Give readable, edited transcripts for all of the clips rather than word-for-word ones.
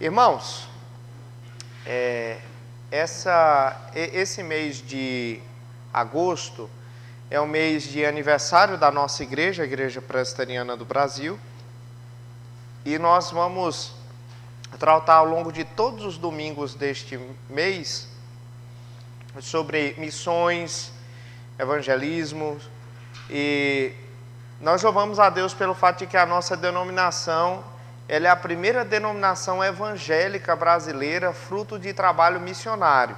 Irmãos, esse mês de agosto é o mês de aniversário da nossa igreja, a Igreja Presbiteriana do Brasil, e nós vamos tratar ao longo de todos os domingos deste mês sobre missões, evangelismo, e nós louvamos a Deus pelo fato de que a nossa denominação, ela é a primeira denominação evangélica brasileira fruto de trabalho missionário.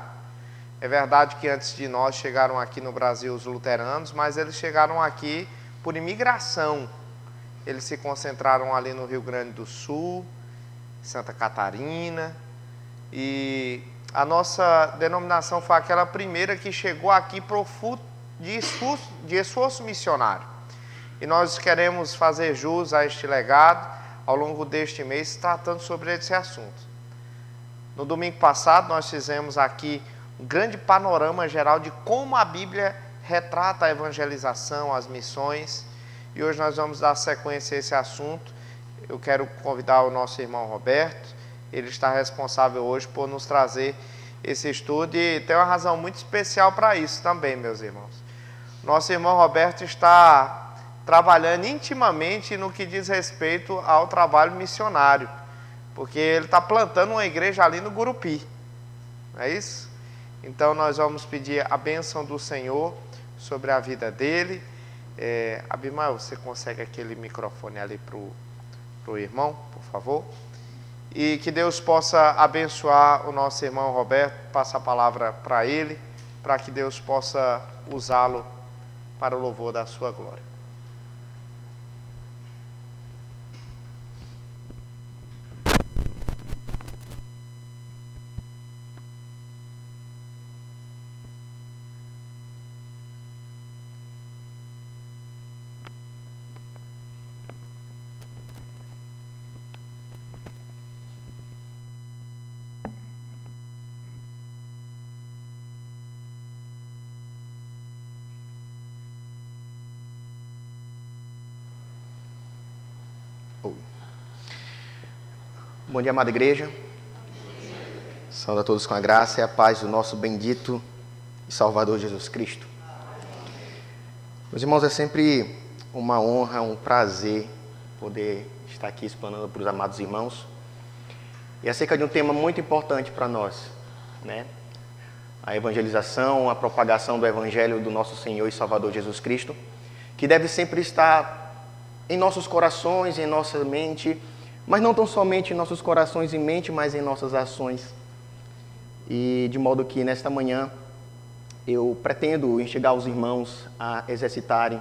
É verdade que antes de nós chegaram aqui no Brasil os luteranos, mas eles chegaram aqui por imigração. Eles se concentraram ali no Rio Grande do Sul, Santa Catarina, e a nossa denominação foi aquela primeira que chegou aqui de esforço missionário. E nós queremos fazer jus a este legado ao longo deste mês, tratando sobre esse assunto. No domingo passado, nós fizemos aqui um grande panorama geral de como a Bíblia retrata a evangelização, as missões, e hoje nós vamos dar sequência a esse assunto. Eu quero convidar o nosso irmão Roberto, ele está responsável hoje por nos trazer esse estudo e tem uma razão muito especial para isso também, meus irmãos. Nosso irmão Roberto está trabalhando intimamente no que diz respeito ao trabalho missionário, porque ele está plantando uma igreja ali no Gurupi, não é isso? Então nós vamos pedir a bênção do Senhor sobre a vida dele. Abimael, você consegue aquele microfone ali para o irmão, por favor? E que Deus possa abençoar o nosso irmão Roberto, passar a palavra para ele, para que Deus possa usá-lo para o louvor da sua glória. Bom dia, amada igreja. Saúdo a todos com a graça e a paz do nosso bendito e Salvador Jesus Cristo. Meus irmãos, é sempre uma honra, um prazer poder estar aqui explanando para os amados irmãos. E acerca de um tema muito importante para nós, né? A evangelização, a propagação do Evangelho do nosso Senhor e Salvador Jesus Cristo, que deve sempre estar em nossos corações, em nossa mente, mas não tão somente em nossos corações e mente, mas em nossas ações. E de modo que nesta manhã eu pretendo instigar os irmãos a exercitarem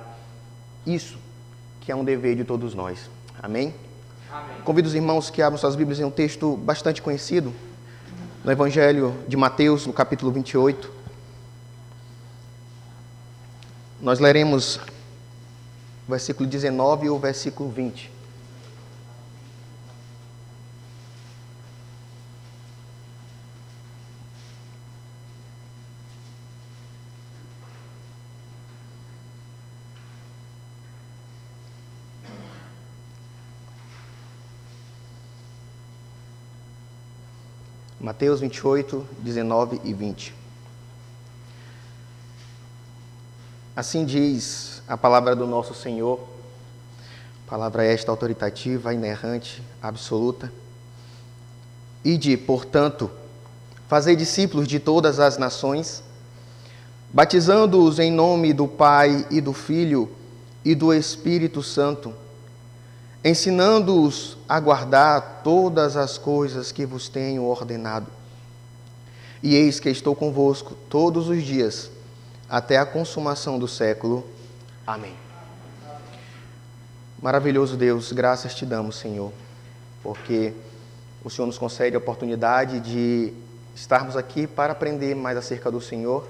isso, que é um dever de todos nós. Amém? Amém. Convido os irmãos que abram suas Bíblias em um texto bastante conhecido, no Evangelho de Mateus, no capítulo 28. Nós leremos o versículo 19 e o versículo 20. Mateus 28, 19 e 20. Assim diz a palavra do nosso Senhor, palavra esta autoritativa, inerrante, absoluta. Ide, portanto, fazei discípulos de todas as nações, batizando-os em nome do Pai e do Filho e do Espírito Santo, ensinando-os a guardar todas as coisas que vos tenho ordenado. E eis que estou convosco todos os dias, até a consumação do século. Amém. Maravilhoso Deus, graças te damos, Senhor, porque o Senhor nos concede a oportunidade de estarmos aqui para aprender mais acerca do Senhor,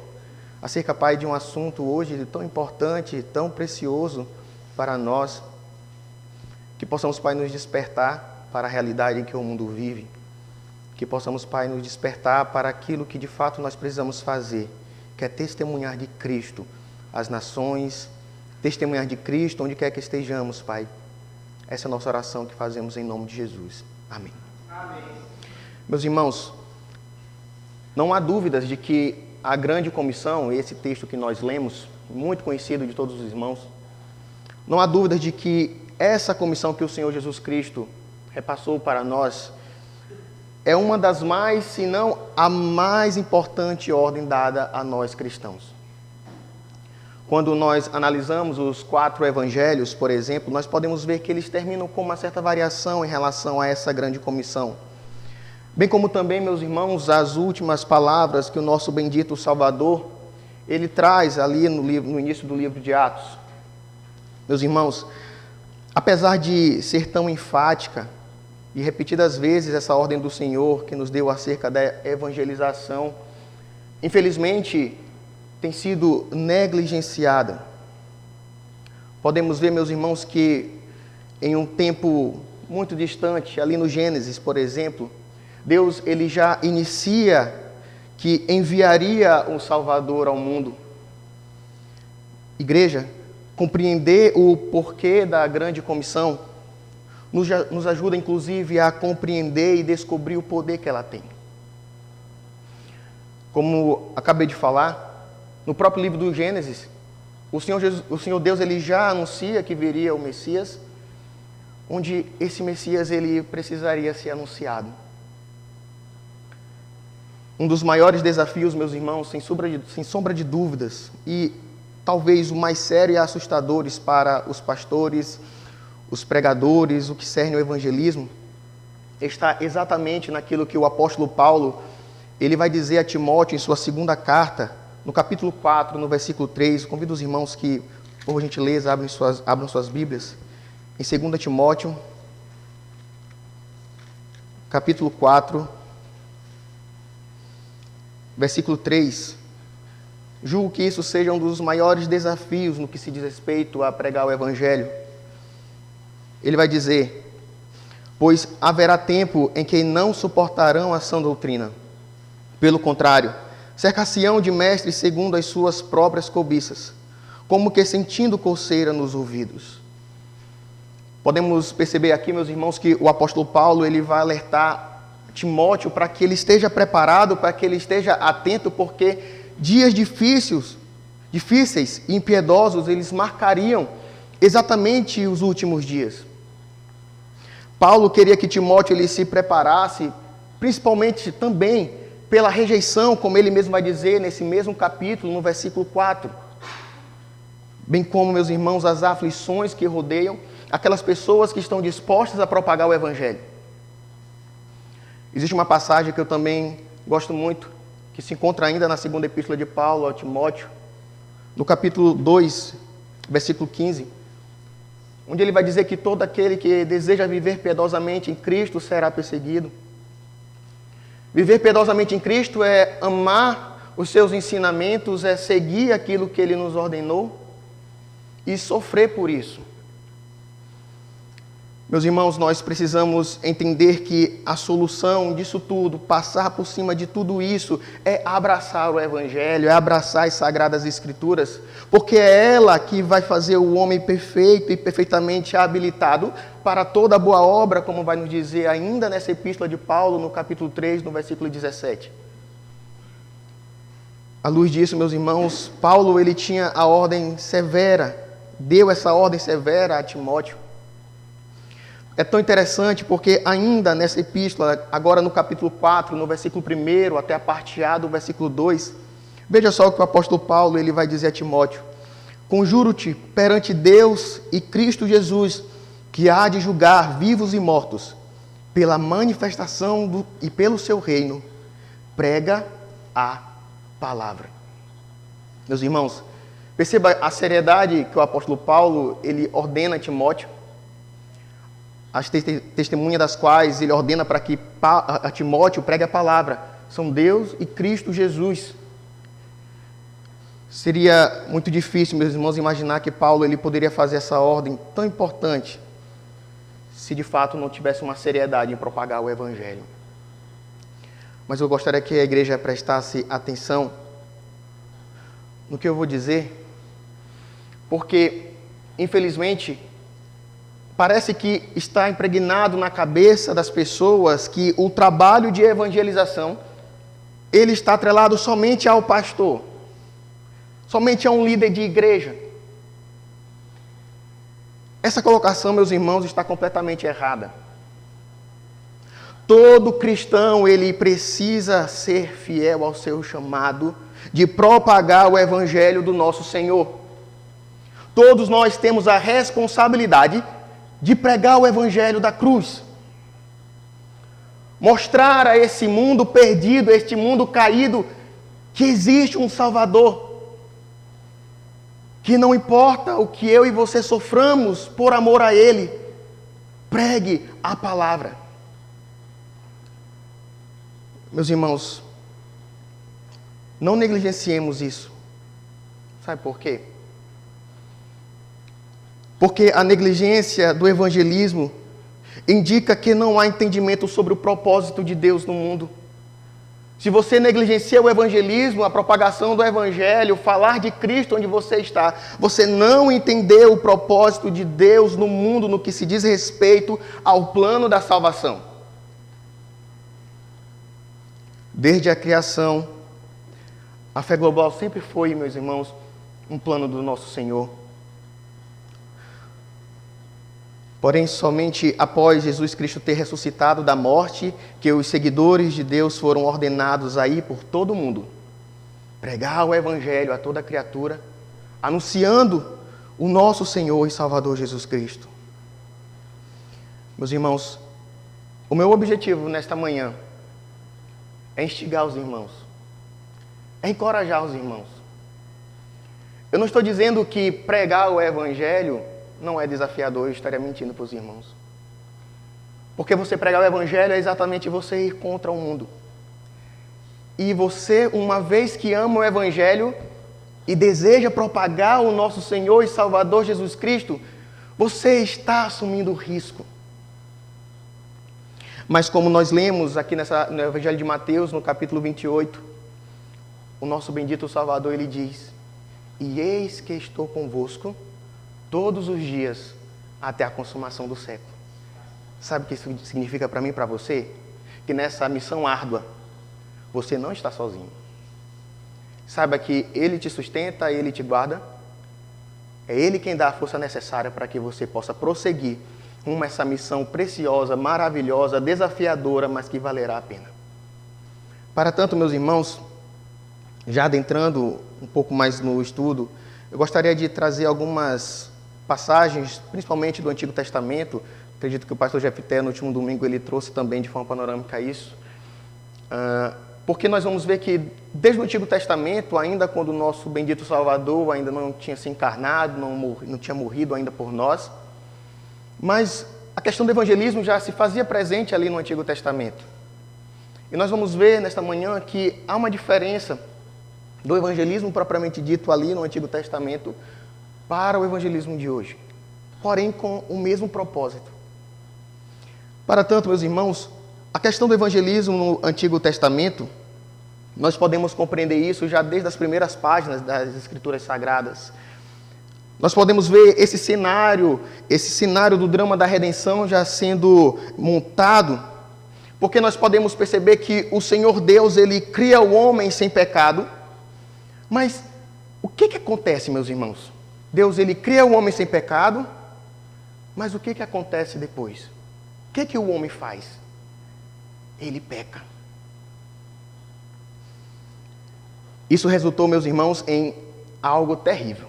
acerca, Pai, de um assunto hoje tão importante, tão precioso para nós, que possamos, Pai, nos despertar para a realidade em que o mundo vive. Que possamos, Pai, nos despertar para aquilo que de fato nós precisamos fazer, que é testemunhar de Cristo às nações, testemunhar de Cristo onde quer que estejamos, Pai. Essa é a nossa oração que fazemos em nome de Jesus. Amém. Amém. Meus irmãos, não há dúvidas de que a grande comissão, esse texto que nós lemos, muito conhecido de todos os irmãos, não há dúvidas de que essa comissão que o Senhor Jesus Cristo repassou para nós é uma das mais, se não a mais importante ordem dada a nós cristãos. Quando nós analisamos os 4 evangelhos, por exemplo, nós podemos ver que eles terminam com uma certa variação em relação a essa grande comissão. Bem como também, meus irmãos, as últimas palavras que o nosso bendito Salvador, ele traz ali no início do livro de Atos. Meus irmãos, apesar de ser tão enfática e repetidas vezes essa ordem do Senhor que nos deu acerca da evangelização, infelizmente tem sido negligenciada. Podemos ver, meus irmãos, que em um tempo muito distante, ali no Gênesis, por exemplo, Deus ele já inicia que enviaria um Salvador ao mundo. Igreja, compreender o porquê da grande comissão nos ajuda, inclusive, a compreender e descobrir o poder que ela tem. Como acabei de falar, no próprio livro do Gênesis, o Senhor Deus ele já anuncia que viria o Messias, onde esse Messias ele precisaria ser anunciado. Um dos maiores desafios, meus irmãos, sem sombra de dúvidas, e talvez o mais sério e assustadores para os pastores, os pregadores, o que cerne o evangelismo, está exatamente naquilo que o apóstolo Paulo ele vai dizer a Timóteo em sua segunda carta, no capítulo 4, no versículo 3. Convido os irmãos que, por gentileza, abram suas Bíblias. Em 2 Timóteo, capítulo 4, versículo 3. Julgo que isso seja um dos maiores desafios no que se diz respeito a pregar o Evangelho. Ele vai dizer: pois haverá tempo em que não suportarão a sã doutrina. Pelo contrário, cercar-se-ão de mestres segundo as suas próprias cobiças, como que sentindo coceira nos ouvidos. Podemos perceber aqui, meus irmãos, que o apóstolo Paulo ele vai alertar Timóteo para que ele esteja preparado, para que ele esteja atento, porque dias difíceis e impiedosos, eles marcariam exatamente os últimos dias. Paulo queria que Timóteo ele se preparasse, principalmente também pela rejeição, como ele mesmo vai dizer nesse mesmo capítulo, no versículo 4. Bem como, meus irmãos, as aflições que rodeiam aquelas pessoas que estão dispostas a propagar o Evangelho. Existe uma passagem que eu também gosto muito, que se encontra ainda na segunda epístola de Paulo a Timóteo, no capítulo 2, versículo 15, onde ele vai dizer que todo aquele que deseja viver piedosamente em Cristo será perseguido. Viver piedosamente em Cristo é amar os seus ensinamentos, é seguir aquilo que Ele nos ordenou e sofrer por isso. Meus irmãos, nós precisamos entender que a solução disso tudo, passar por cima de tudo isso, é abraçar o Evangelho, é abraçar as Sagradas Escrituras, porque é ela que vai fazer o homem perfeito e perfeitamente habilitado para toda boa obra, como vai nos dizer ainda nessa epístola de Paulo, no capítulo 3, no versículo 17. À luz disso, meus irmãos, Paulo ele tinha a ordem severa, deu essa ordem severa a Timóteo. É tão interessante porque ainda nessa epístola, agora no capítulo 4, no versículo 1 até a parte A do versículo 2, veja só o que o apóstolo Paulo ele vai dizer a Timóteo: conjuro-te perante Deus e Cristo Jesus, que há de julgar vivos e mortos, pela manifestação e pelo seu reino, prega a palavra. Meus irmãos, perceba a seriedade que o apóstolo Paulo ele ordena a Timóteo, as testemunhas das quais ele ordena para que a Timóteo pregue a palavra, são Deus e Cristo Jesus. Seria muito difícil, meus irmãos, imaginar que Paulo ele poderia fazer essa ordem tão importante se de fato não tivesse uma seriedade em propagar o Evangelho. Mas eu gostaria que a igreja prestasse atenção no que eu vou dizer, porque, infelizmente, parece que está impregnado na cabeça das pessoas que o trabalho de evangelização, ele está atrelado somente ao pastor, somente a um líder de igreja. Essa colocação, meus irmãos, está completamente errada. Todo cristão, ele precisa ser fiel ao seu chamado de propagar o evangelho do nosso Senhor. Todos nós temos a responsabilidade de pregar o evangelho da cruz. Mostrar a esse mundo perdido, a este mundo caído, que existe um Salvador. Que não importa o que eu e você soframos por amor a Ele, pregue a palavra. Meus irmãos, não negligenciemos isso. Sabe por quê? Porque a negligência do evangelismo indica que não há entendimento sobre o propósito de Deus no mundo. Se você negligencia o evangelismo, a propagação do evangelho, falar de Cristo onde você está, você não entendeu o propósito de Deus no mundo no que se diz respeito ao plano da salvação. Desde a criação, a fé global sempre foi, meus irmãos, um plano do nosso Senhor. Porém, somente após Jesus Cristo ter ressuscitado da morte, que os seguidores de Deus foram ordenados a ir por todo o mundo, pregar o Evangelho a toda criatura, anunciando o nosso Senhor e Salvador Jesus Cristo. Meus irmãos, o meu objetivo nesta manhã é instigar os irmãos, é encorajar os irmãos. Eu não estou dizendo que pregar o Evangelho não é desafiador, eu estaria mentindo para os irmãos. Porque você pregar o Evangelho é exatamente você ir contra o mundo. E você, uma vez que ama o Evangelho e deseja propagar o nosso Senhor e Salvador Jesus Cristo, você está assumindo risco. Mas como nós lemos aqui no Evangelho de Mateus, no capítulo 28, o nosso bendito Salvador, ele diz: "E eis que estou convosco todos os dias até a consumação do século." Sabe o que isso significa para mim e para você? Que nessa missão árdua, você não está sozinho. Saiba que Ele te sustenta, Ele te guarda. É Ele quem dá a força necessária para que você possa prosseguir rumo a essa missão preciosa, maravilhosa, desafiadora, mas que valerá a pena. Para tanto, meus irmãos, já adentrando um pouco mais no estudo, eu gostaria de trazer algumas passagens, principalmente do Antigo Testamento. Acredito que o pastor Jefté, no último domingo, ele trouxe também de forma panorâmica isso. Porque nós vamos ver que, desde o Antigo Testamento, ainda quando o nosso bendito Salvador ainda não tinha se encarnado, não tinha morrido ainda por nós, mas a questão do evangelismo já se fazia presente ali no Antigo Testamento. E nós vamos ver nesta manhã que há uma diferença do evangelismo propriamente dito ali no Antigo Testamento para o evangelismo de hoje, porém com o mesmo propósito. Para tanto, meus irmãos, a questão do evangelismo no Antigo Testamento, nós podemos compreender isso já desde as primeiras páginas das Escrituras Sagradas. Nós podemos ver esse cenário do drama da redenção já sendo montado, porque nós podemos perceber que o Senhor Deus, Ele cria o homem sem pecado. Mas o que acontece, meus irmãos? Deus, Ele cria o homem sem pecado, mas o que acontece depois? O que o homem faz? Ele peca. Isso resultou, meus irmãos, em algo terrível.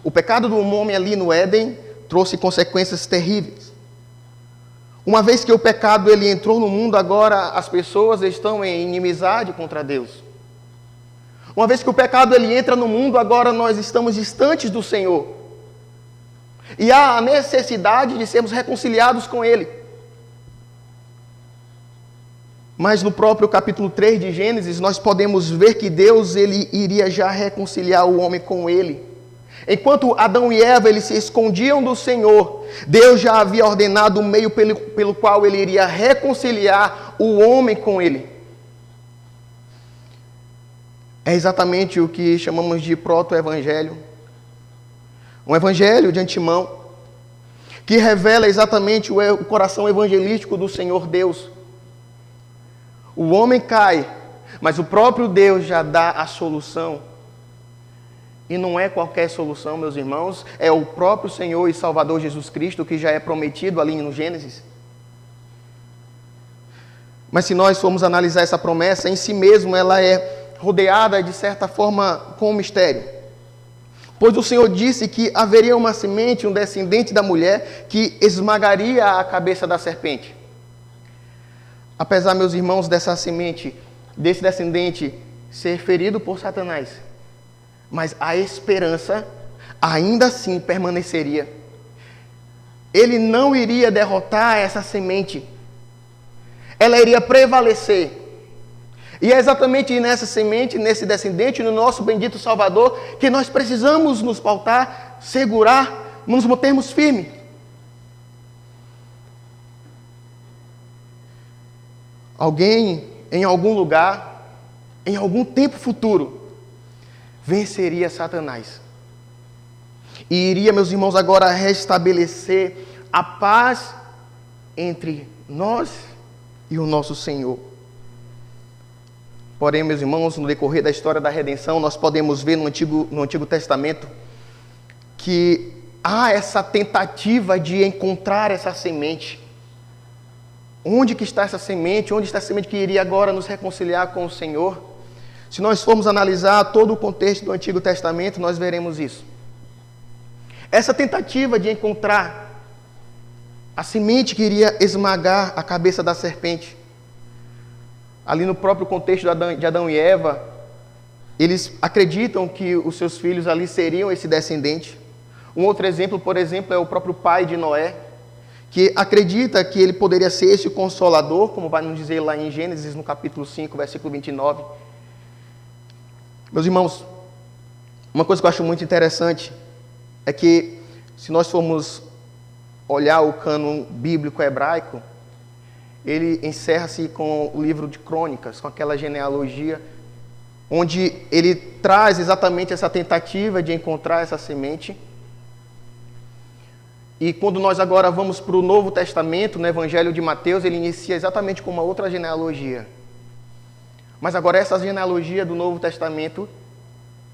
O pecado do homem ali no Éden trouxe consequências terríveis. Uma vez que o pecado ele entrou no mundo, agora as pessoas estão em inimizade contra Deus. Uma vez que o pecado ele entra no mundo, agora nós estamos distantes do Senhor. E há a necessidade de sermos reconciliados com Ele. Mas no próprio capítulo 3 de Gênesis, nós podemos ver que Deus ele iria já reconciliar o homem com Ele. Enquanto Adão e Eva eles se escondiam do Senhor, Deus já havia ordenado o meio pelo qual Ele iria reconciliar o homem com Ele. É exatamente o que chamamos de proto-evangelho. Um evangelho de antemão, que revela exatamente o coração evangelístico do Senhor Deus. O homem cai, mas o próprio Deus já dá a solução. E não é qualquer solução, meus irmãos, é o próprio Senhor e Salvador Jesus Cristo, que já é prometido ali no Gênesis. Mas se nós formos analisar essa promessa, em si mesmo ela é rodeada de certa forma com um mistério. Pois o Senhor disse que haveria uma semente, um descendente da mulher, que esmagaria a cabeça da serpente. Apesar, meus irmãos, dessa semente, desse descendente ser ferido por Satanás, mas a esperança ainda assim permaneceria. Ele não iria derrotar essa semente. Ela iria prevalecer. E é exatamente nessa semente, nesse descendente, no nosso bendito Salvador, que nós precisamos nos pautar, segurar, nos mantermos firmes. Alguém, em algum lugar, em algum tempo futuro, venceria Satanás. E iria, meus irmãos, agora restabelecer a paz entre nós e o nosso Senhor. Porém, meus irmãos, no decorrer da história da redenção, nós podemos ver no Antigo Testamento que há essa tentativa de encontrar essa semente. Onde que está essa semente? Onde está a semente que iria agora nos reconciliar com o Senhor? Se nós formos analisar todo o contexto do Antigo Testamento, nós veremos isso. Essa tentativa de encontrar a semente que iria esmagar a cabeça da serpente. Ali no próprio contexto de Adão e Eva, eles acreditam que os seus filhos ali seriam esse descendente. Um outro exemplo, por exemplo, é o próprio pai de Noé, que acredita que ele poderia ser esse consolador, como vai nos dizer lá em Gênesis, no capítulo 5, versículo 29. Meus irmãos, uma coisa que eu acho muito interessante é que, se nós formos olhar o cânon bíblico hebraico, ele encerra-se com o livro de Crônicas, com aquela genealogia, onde ele traz exatamente essa tentativa de encontrar essa semente. E quando nós agora vamos para o Novo Testamento, no Evangelho de Mateus, ele inicia exatamente com uma outra genealogia. Mas agora essa genealogia do Novo Testamento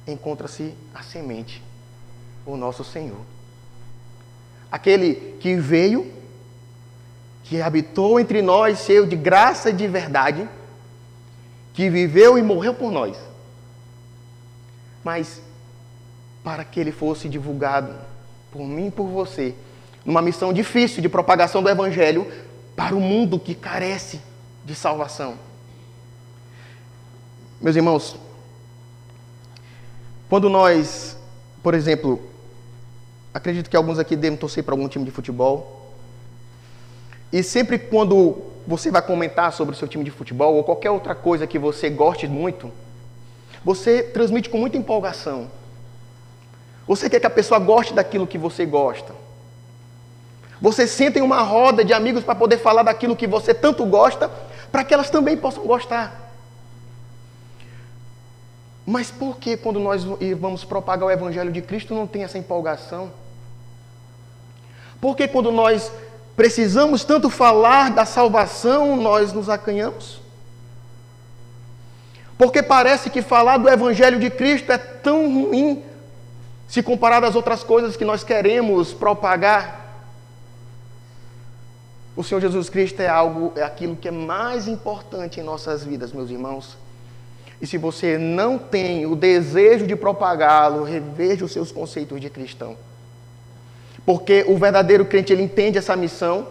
encontra-se a semente, o nosso Senhor. Aquele que veio, que habitou entre nós, cheio de graça e de verdade, que viveu e morreu por nós. Mas para que ele fosse divulgado por mim e por você, numa missão difícil de propagação do Evangelho para o mundo que carece de salvação. Meus irmãos, quando nós, por exemplo, acredito que alguns aqui devem torcer para algum time de futebol, e sempre quando você vai comentar sobre o seu time de futebol ou qualquer outra coisa que você goste muito, você transmite com muita empolgação. Você quer que a pessoa goste daquilo que você gosta. Você senta em uma roda de amigos para poder falar daquilo que você tanto gosta, para que elas também possam gostar. Mas por que quando nós vamos propagar o Evangelho de Cristo não tem essa empolgação? Por que quando nós precisamos tanto falar da salvação, nós nos acanhamos? Porque parece que falar do Evangelho de Cristo é tão ruim se comparado às outras coisas que nós queremos propagar. O Senhor Jesus Cristo é aquilo que é mais importante em nossas vidas, meus irmãos. E se você não tem o desejo de propagá-lo, reveja os seus conceitos de cristão. Porque o verdadeiro crente, ele entende essa missão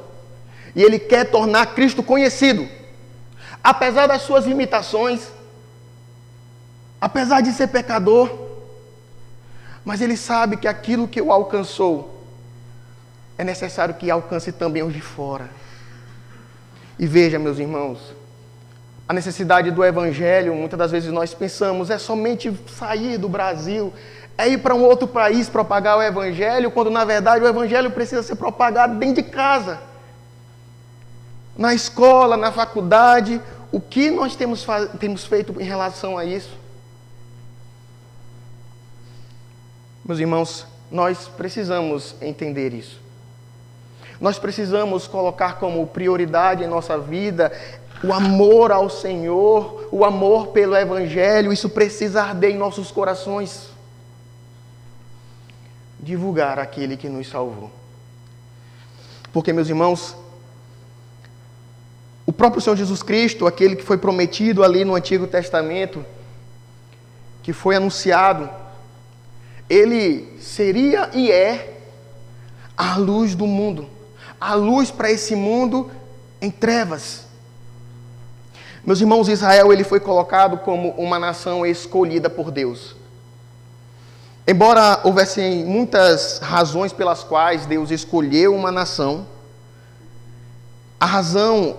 e ele quer tornar Cristo conhecido. Apesar das suas limitações, apesar de ser pecador, mas ele sabe que aquilo que o alcançou é necessário que alcance também os de fora. E veja, meus irmãos, a necessidade do Evangelho, muitas das vezes nós pensamos, é somente sair do Brasil, é ir para um outro país propagar o Evangelho, quando na verdade o Evangelho precisa ser propagado dentro de casa. Na escola, na faculdade, o que nós temos feito em relação a isso? Meus irmãos, nós precisamos entender isso. nós precisamos colocar como prioridade em nossa vida o amor ao Senhor, o amor pelo Evangelho. Isso precisa arder em nossos corações. Divulgar aquele que nos salvou. Porque, meus irmãos, o próprio Senhor Jesus Cristo, aquele que foi prometido ali no Antigo Testamento, que foi anunciado, ele seria e é a luz do mundo, a luz para esse mundo em trevas. Meus irmãos, Israel ele foi colocado como uma nação escolhida por Deus. Embora houvessem muitas razões pelas quais Deus escolheu uma nação, a razão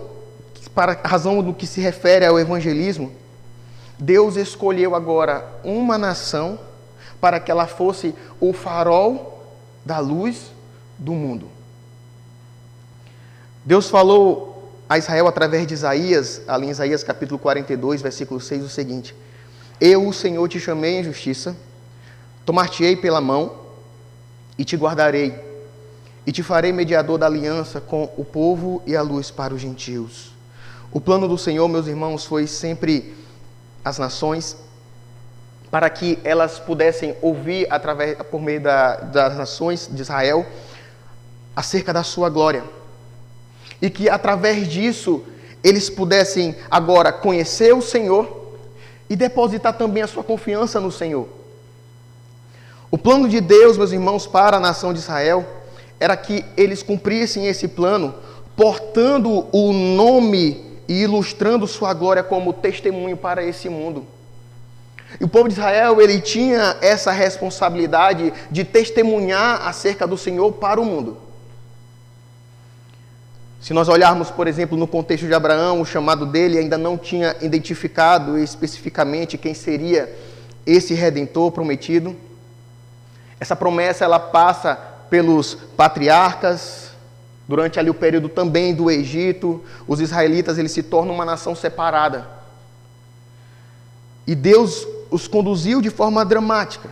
do que se refere ao evangelismo, Deus escolheu agora uma nação para que ela fosse o farol da luz do mundo. Deus falou a Israel através de Isaías, ali em Isaías capítulo 42, versículo 6, o seguinte: Eu, o Senhor, te chamei em justiça, tomar-te-ei pela mão e te guardarei, e te farei mediador da aliança com o povo e a luz para os gentios. O plano do Senhor, meus irmãos, foi sempre as nações, para que elas pudessem ouvir por meio das nações de Israel acerca da sua glória. E que através disso eles pudessem agora conhecer o Senhor e depositar também a sua confiança no Senhor. O plano de Deus, meus irmãos, para a nação de Israel era que eles cumprissem esse plano portando o nome e ilustrando sua glória como testemunho para esse mundo. E o povo de Israel, ele tinha essa responsabilidade de testemunhar acerca do Senhor para o mundo. Se nós olharmos, por exemplo, no contexto de Abraão, o chamado dele ainda não tinha identificado especificamente quem seria esse Redentor prometido. Essa promessa, ela passa pelos patriarcas, durante ali o período também do Egito. Os israelitas, eles se tornam uma nação separada. E Deus os conduziu de forma dramática,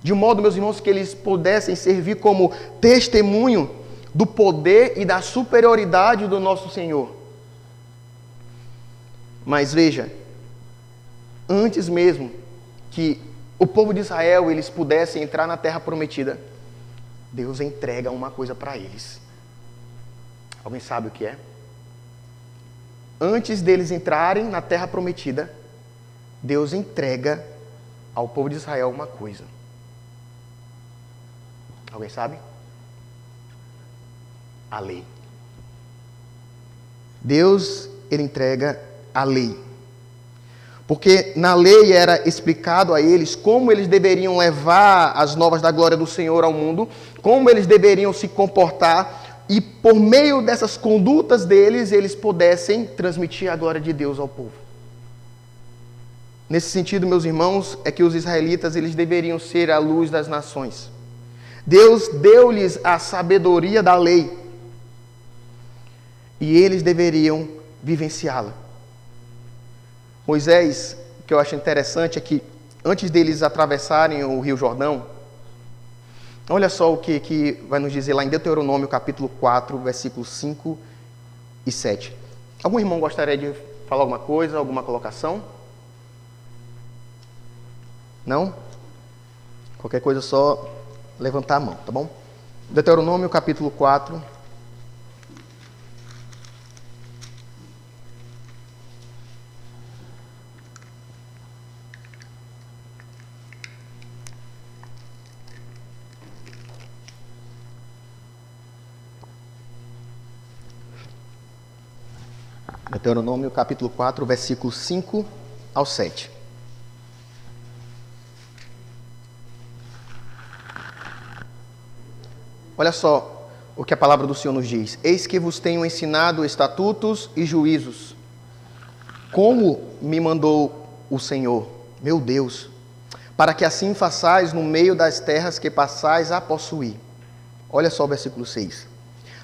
de modo, meus irmãos, que eles pudessem servir como testemunho do poder e da superioridade do nosso Senhor. Mas veja, antes mesmo que o povo de Israel eles pudessem entrar na terra prometida, Deus entrega uma coisa para eles. Alguém sabe o que é? Antes deles entrarem na terra prometida, Deus entrega ao povo de Israel uma coisa. Alguém sabe? A lei. Deus, ele entrega a lei. Porque na lei era explicado a eles como eles deveriam levar as novas da glória do Senhor ao mundo, como eles deveriam se comportar, e por meio dessas condutas deles, eles pudessem transmitir a glória de Deus ao povo. Nesse sentido, meus irmãos, é que os israelitas eles deveriam ser a luz das nações. Deus deu-lhes a sabedoria da lei, e eles deveriam vivenciá-la. Moisés, o que eu acho interessante é que antes deles atravessarem o Rio Jordão, olha só o que vai nos dizer lá em Deuteronômio capítulo 4, versículos 5 e 7. Algum irmão gostaria de falar alguma coisa, alguma colocação? Não? Qualquer coisa, só levantar a mão, tá bom? Deuteronômio capítulo 4. Deuteronômio capítulo 4, versículos 5 ao 7. Olha só o que a palavra do Senhor nos diz. Eis que vos tenho ensinado estatutos e juízos, como me mandou o Senhor, meu Deus, para que assim façais no meio das terras que passais a possuir. Olha só o versículo 6.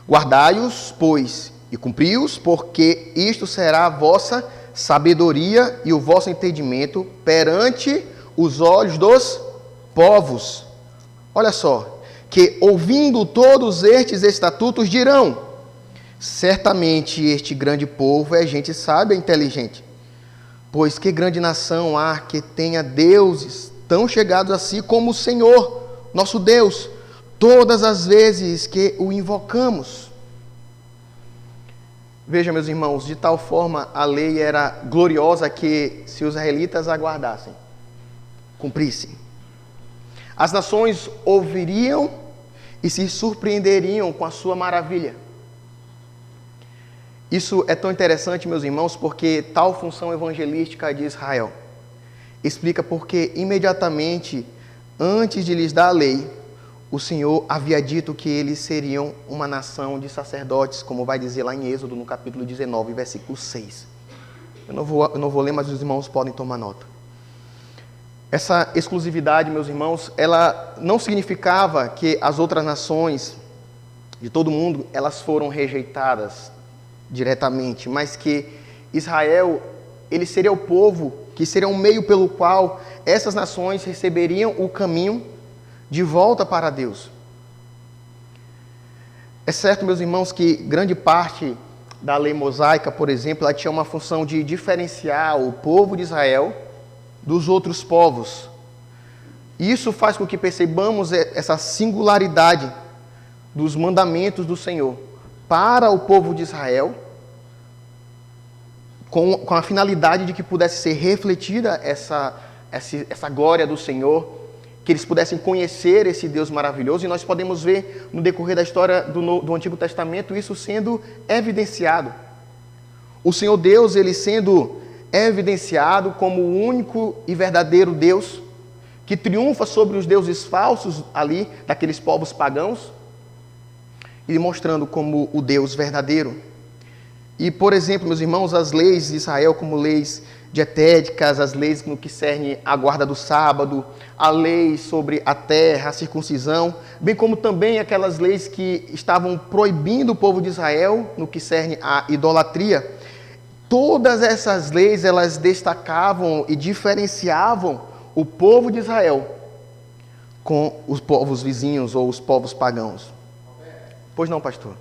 Guardai-os, pois, e cumpri-os, porque isto será a vossa sabedoria e o vosso entendimento perante os olhos dos povos. Olha só, que, ouvindo todos estes estatutos, dirão: certamente este grande povo é gente sábia e inteligente. Pois que grande nação há que tenha deuses tão chegados a si como o Senhor, nosso Deus, todas as vezes que o invocamos. Veja, meus irmãos, de tal forma a lei era gloriosa que, se os israelitas aguardassem, cumprissem, as nações ouviriam e se surpreenderiam com a sua maravilha. Isso é tão interessante, meus irmãos, porque tal função evangelística de Israel explica porque imediatamente antes de lhes dar a lei, o Senhor havia dito que eles seriam uma nação de sacerdotes, como vai dizer lá em Êxodo, no capítulo 19, versículo 6. Eu não vou ler, mas os irmãos podem tomar nota. Essa exclusividade, meus irmãos, ela não significava que as outras nações de todo mundo, elas foram rejeitadas diretamente, mas que Israel, ele seria o povo, que seria um meio pelo qual essas nações receberiam o caminho de volta para Deus. É certo, meus irmãos, que grande parte da lei mosaica, por exemplo, ela tinha uma função de diferenciar o povo de Israel dos outros povos. Isso faz com que percebamos essa singularidade dos mandamentos do Senhor para o povo de Israel, com a finalidade de que pudesse ser refletida essa glória do Senhor, que eles pudessem conhecer esse Deus maravilhoso, e nós podemos ver no decorrer da história do Antigo Testamento isso sendo evidenciado. O Senhor Deus, ele sendo evidenciado como o único e verdadeiro Deus, que triunfa sobre os deuses falsos ali, daqueles povos pagãos, e mostrando como o Deus verdadeiro. E, por exemplo, meus irmãos, as leis de Israel, como leis dietéticas, as leis no que cerne a guarda do sábado, a lei sobre a terra, a circuncisão, bem como também aquelas leis que estavam proibindo o povo de Israel no que cerne a idolatria. Todas essas leis, elas destacavam e diferenciavam o povo de Israel com os povos vizinhos ou os povos pagãos. Pois não, pastor?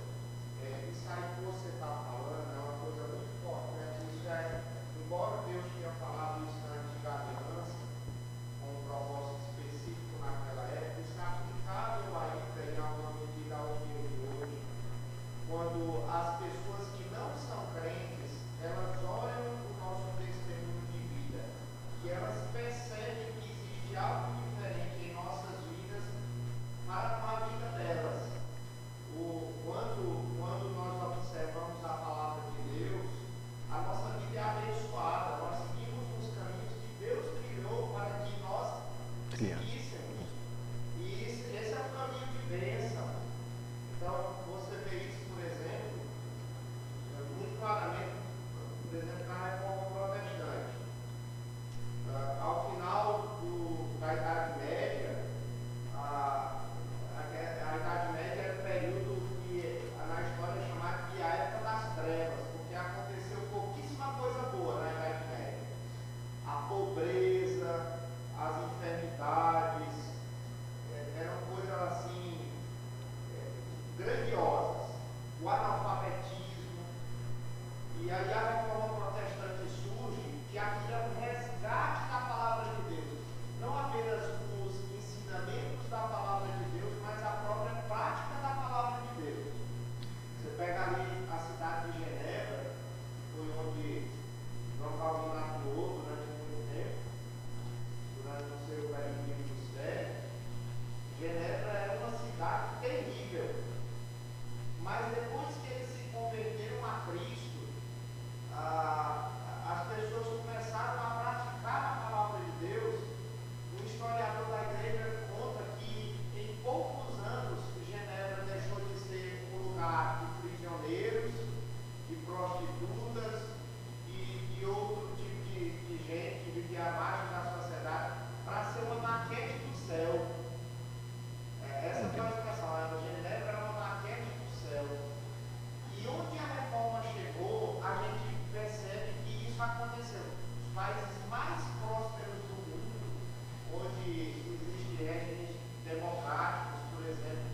democráticos, por exemplo,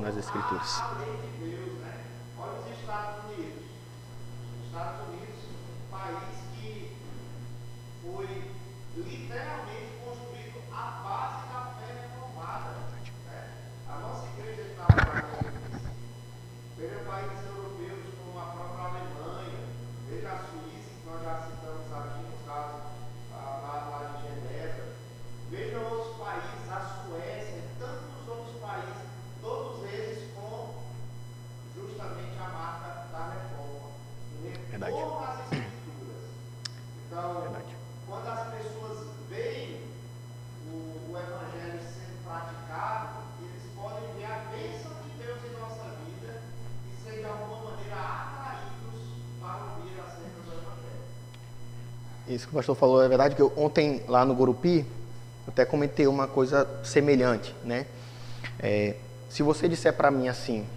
nas Escrituras. A lei de Deus, né? Olha os Estados Unidos. Os Estados Unidos, um país que foi literalmente construído à base da fé renovada. Né? A nossa igreja está trabalhando nisso. Veja países europeus como a própria Alemanha, veja a Suíça, que nós já citamos aqui no caso lá de Genebra. Veja outros países, a Suécia, e tantos outros países, todos eles com justamente a marca da reforma. Reforma às Escrituras. Então, quando as pessoas veem o Evangelho sendo praticado, eles podem ver a bênção de Deus em nossa vida e ser de alguma maneira atraídos para ouvir acerca do Evangelho. Isso que o pastor falou é verdade, que ontem lá no Gurupi, eu até comentei uma coisa semelhante, né? Se você disser para mim assim,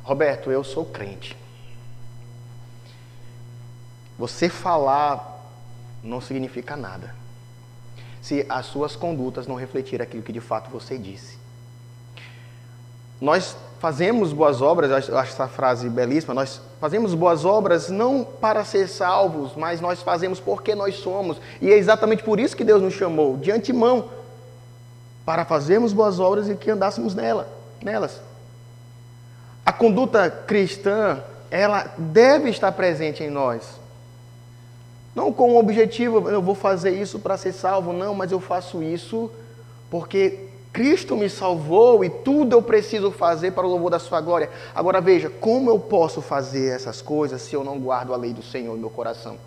Roberto, eu sou crente. Você falar não significa nada, se as suas condutas não refletirem aquilo que de fato você disse. Nós fazemos boas obras, eu acho essa frase belíssima, nós fazemos boas obras não para ser salvos, mas nós fazemos porque nós somos. E é exatamente por isso que Deus nos chamou, de antemão, para fazermos boas obras e que andássemos nelas. A conduta cristã, ela deve estar presente em nós. Não com o objetivo, eu vou fazer isso para ser salvo, não, mas eu faço isso porque Cristo me salvou e tudo eu preciso fazer para o louvor da sua glória. Agora veja, como eu posso fazer essas coisas se eu não guardo a lei do Senhor em meu coração?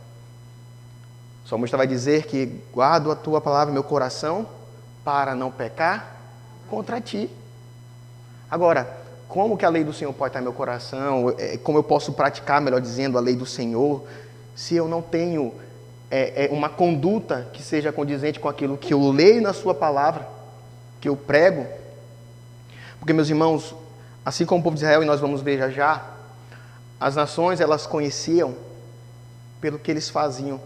O salmista vai dizer que guardo a tua palavra em meu coração para não pecar contra ti. Agora, como que a lei do Senhor pode estar em meu coração? Como eu posso praticar, melhor dizendo, a lei do Senhor, se eu não tenho uma conduta que seja condizente com aquilo que eu leio na sua palavra, que eu prego? Porque, meus irmãos, assim como o povo de Israel, e nós vamos ver já, as nações, elas conheciam pelo que eles faziam,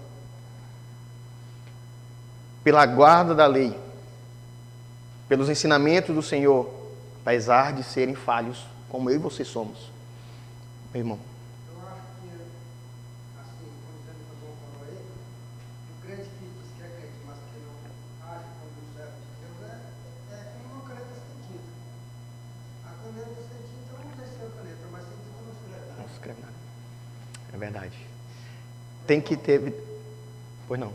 pela guarda da lei, pelos ensinamentos do Senhor, apesar de serem falhos, como eu e você somos. Meu irmão. Eu acho que, assim, como o Zé falou aí, o crente que diz que é crente, mas que não age como o servo de Deus, é como uma caneta sentida. A caneta sentida, eu não sei se é caneta, mas sentida não escreve nada. Não escreve nada. É verdade. Tem que ter... Pois não.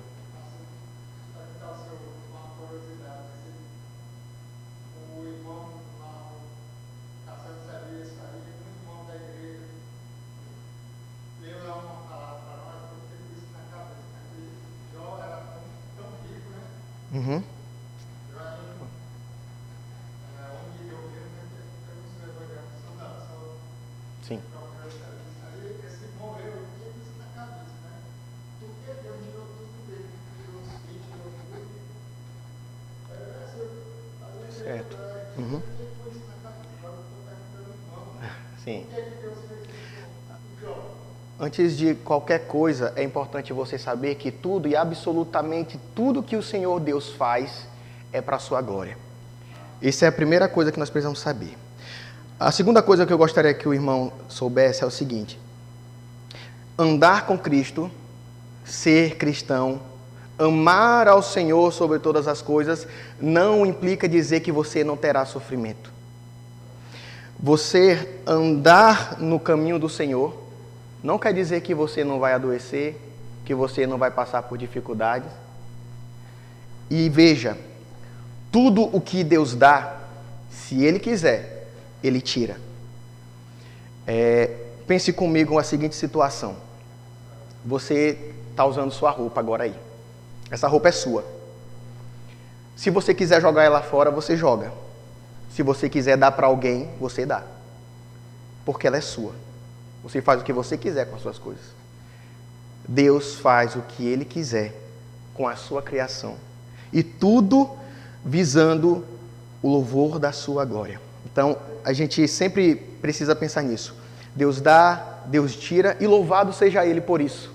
Uhum. Sim. Certo. Uhum. Sim. Antes de qualquer coisa, é importante você saber que tudo e absolutamente tudo que o Senhor Deus faz é para a sua glória. Essa é a primeira coisa que nós precisamos saber. A segunda coisa que eu gostaria que o irmão soubesse é o seguinte: andar com Cristo, ser cristão, amar ao Senhor sobre todas as coisas, não implica dizer que você não terá sofrimento. Você andar no caminho do Senhor não quer dizer que você não vai adoecer, que você não vai passar por dificuldades. E veja, tudo o que Deus dá, se Ele quiser, Ele tira. Pense comigo a seguinte situação. Você está usando sua roupa agora aí. Essa roupa é sua. Se você quiser jogar ela fora, você joga. Se você quiser dar para alguém, você dá. Porque ela é sua. Você faz o que você quiser com as suas coisas. Deus faz o que Ele quiser com a sua criação. E tudo visando o louvor da sua glória. Então, a gente sempre precisa pensar nisso. Deus dá, Deus tira, e louvado seja Ele por isso,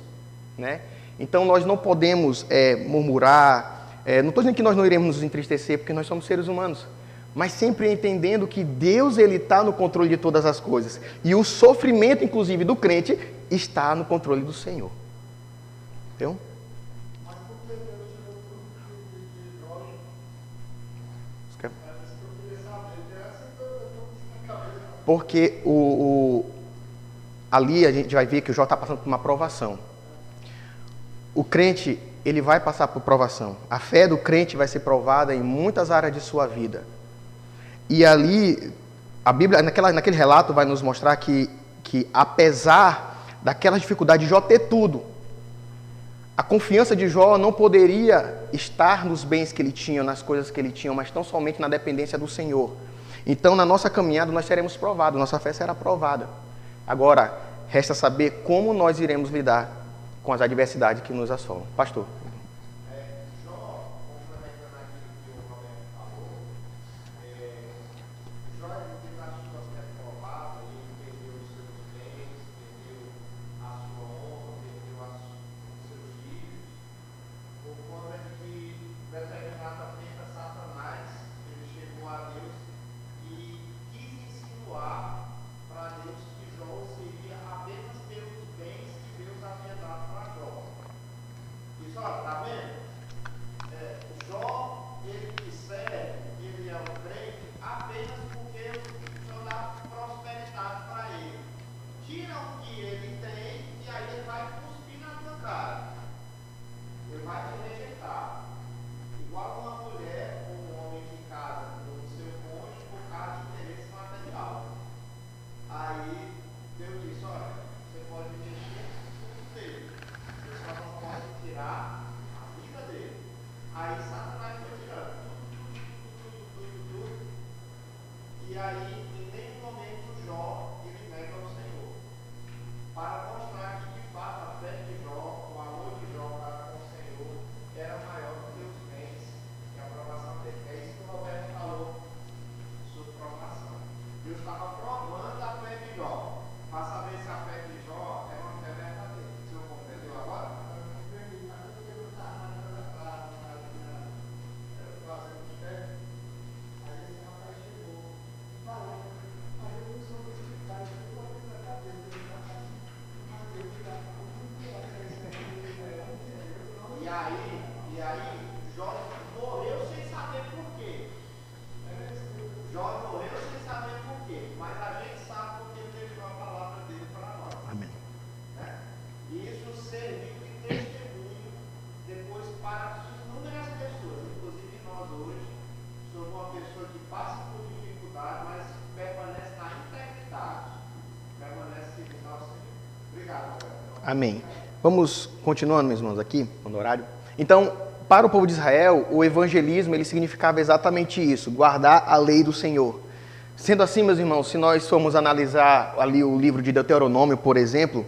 né? Então, nós não podemos murmurar. Não estou dizendo que nós não iremos nos entristecer, porque nós somos seres humanos. mas sempre entendendo que Deus ele está no controle de todas as coisas. E o sofrimento, inclusive, do crente está no controle do Senhor. Entendeu? Porque ali a gente vai ver que o Jó está passando por uma provação. O crente, ele vai passar por provação. A fé do crente vai ser provada em muitas áreas de sua vida. E ali, a Bíblia, naquele relato, vai nos mostrar que apesar daquela dificuldade de Jó ter tudo, a confiança de Jó não poderia estar nos bens que ele tinha, nas coisas que ele tinha, mas tão somente na dependência do Senhor. Então, na nossa caminhada, nós seremos provados, nossa fé será provada. Agora, resta saber como nós iremos lidar com as adversidades que nos assolam. Pastor. Amém. Vamos continuando, meus irmãos, aqui, no horário. Então, para o povo de Israel, o evangelismo, ele significava exatamente isso, guardar a lei do Senhor. Sendo assim, meus irmãos, se nós formos analisar ali o livro de Deuteronômio, por exemplo,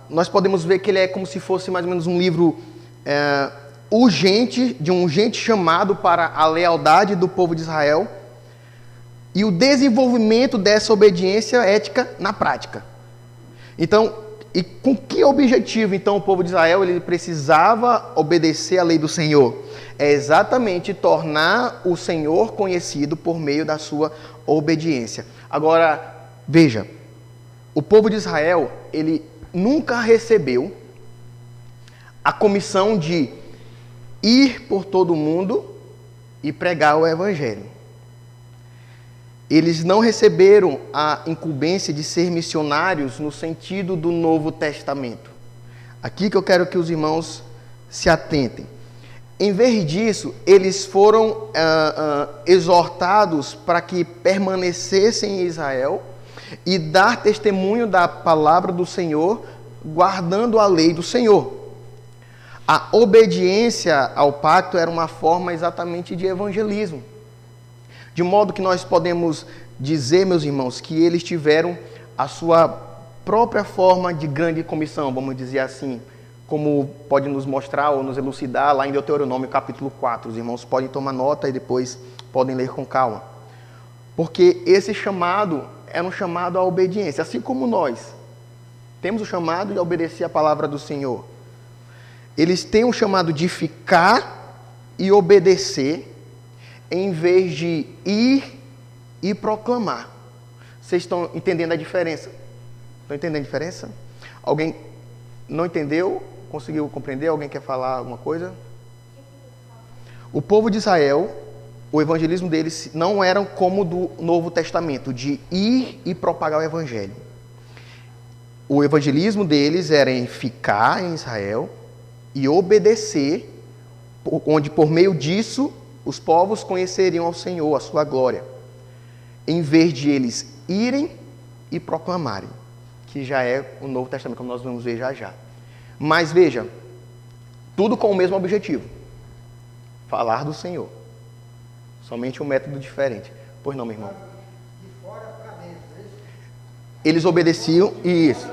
nós podemos ver que ele é como se fosse mais ou menos um livro urgente, de um urgente chamado para a lealdade do povo de Israel e o desenvolvimento dessa obediência ética na prática. Então, e com que objetivo, então, o povo de Israel ele precisava obedecer à lei do Senhor? É exatamente tornar o Senhor conhecido por meio da sua obediência. Agora, veja, o povo de Israel, ele nunca recebeu a comissão de ir por todo o mundo e pregar o Evangelho. Eles não receberam a incumbência de ser missionários no sentido do Novo Testamento. Aqui que eu quero que os irmãos se atentem. Em vez disso, eles foram exortados para que permanecessem em Israel e dar testemunho da palavra do Senhor, guardando a lei do Senhor. A obediência ao pacto era uma forma exatamente de evangelismo. De modo que nós podemos dizer, meus irmãos, que eles tiveram a sua própria forma de grande comissão, vamos dizer assim, como pode nos mostrar ou nos elucidar lá em Deuteronômio capítulo 4. Os irmãos podem tomar nota e depois podem ler com calma. Porque esse chamado era um chamado à obediência, assim como nós temos o chamado de obedecer a palavra do Senhor. Eles têm o chamado de ficar e obedecer em vez de ir e proclamar. Vocês estão entendendo a diferença? Estão entendendo a diferença? Alguém não entendeu? Conseguiu compreender? Alguém quer falar alguma coisa? O povo de Israel, o evangelismo deles não era como do Novo Testamento, de ir e propagar o evangelho. O evangelismo deles era em ficar em Israel e obedecer, onde por meio disso os povos conheceriam ao Senhor, a sua glória, em vez de eles irem e proclamarem, que já é o Novo Testamento, como nós vamos ver já já. Mas veja, tudo com o mesmo objetivo, falar do Senhor, somente um método diferente. Pois não, meu irmão? De fora para dentro, é isso? Eles obedeciam, isso,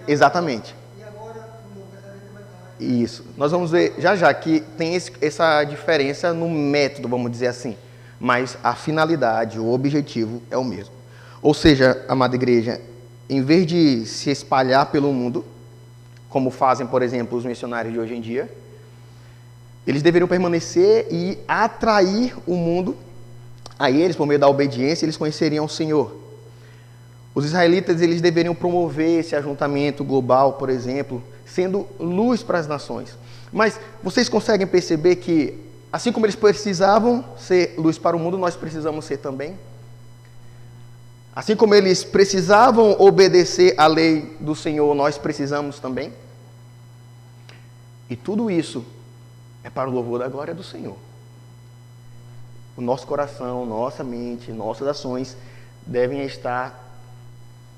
exatamente. E agora o Novo Testamento vai falar. Isso. Nós vamos ver já já que tem essa diferença no método, vamos dizer assim. Mas a finalidade, o objetivo é o mesmo. Ou seja, amada igreja, em vez de se espalhar pelo mundo, como fazem, por exemplo, os missionários de hoje em dia, eles deveriam permanecer e atrair o mundo a eles, por meio da obediência, eles conheceriam o Senhor. Os israelitas, eles deveriam promover esse ajuntamento global, por exemplo, sendo luz para as nações. Mas vocês conseguem perceber que, assim como eles precisavam ser luz para o mundo, nós precisamos ser também? Assim como eles precisavam obedecer à lei do Senhor, nós precisamos também? E tudo isso é para o louvor da glória do Senhor. O nosso coração, nossa mente, nossas ações devem estar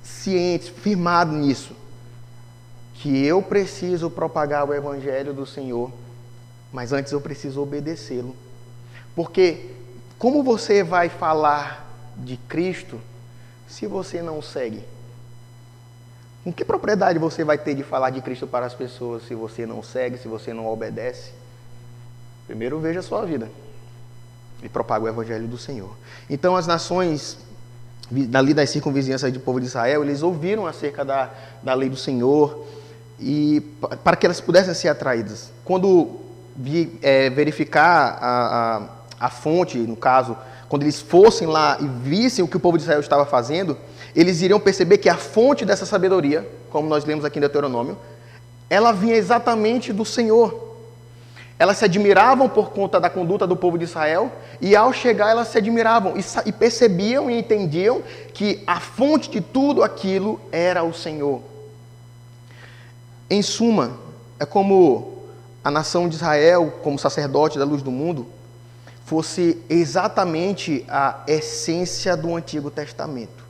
cientes, firmados nisso, que eu preciso propagar o evangelho do Senhor, mas antes eu preciso obedecê-lo. Porque como você vai falar de Cristo se você não o segue? Com que propriedade você vai ter de falar de Cristo para as pessoas se você não segue, se você não obedece? Primeiro veja a sua vida e propaga o evangelho do Senhor. Então as nações dali das circunvizinhanças do povo de Israel, eles ouviram acerca da lei do Senhor e para que elas pudessem ser atraídas. Quando verificar a fonte, no caso, quando eles fossem lá e vissem o que o povo de Israel estava fazendo, eles iriam perceber que a fonte dessa sabedoria, como nós lemos aqui em Deuteronômio, ela vinha exatamente do Senhor. Elas se admiravam por conta da conduta do povo de Israel, e ao chegar elas se admiravam e percebiam e entendiam que a fonte de tudo aquilo era o Senhor. Em suma, é como a nação de Israel, como sacerdote da luz do mundo, fosse exatamente a essência do Antigo Testamento.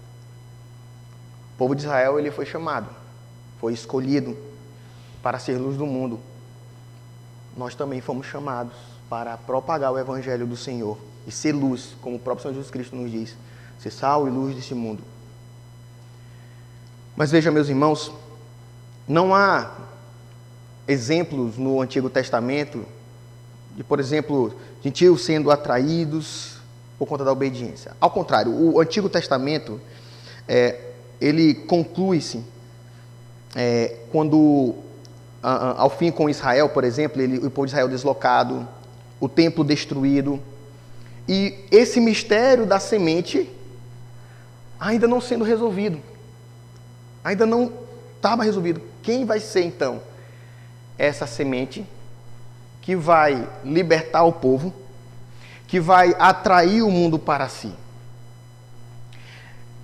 O povo de Israel, ele foi chamado, foi escolhido para ser luz do mundo. Nós também fomos chamados para propagar o evangelho do Senhor e ser luz, como o próprio Senhor Jesus Cristo nos diz, ser sal e luz deste mundo. Mas veja, meus irmãos, não há exemplos no Antigo Testamento de, por exemplo, gentios sendo atraídos por conta da obediência. Ao contrário, o Antigo Testamento, ele conclui-se quando, ao fim com Israel, por exemplo, o povo de Israel deslocado, o templo destruído, e esse mistério da semente ainda não sendo resolvido, ainda não estava resolvido. Quem vai ser, então, essa semente que vai libertar o povo, que vai atrair o mundo para si?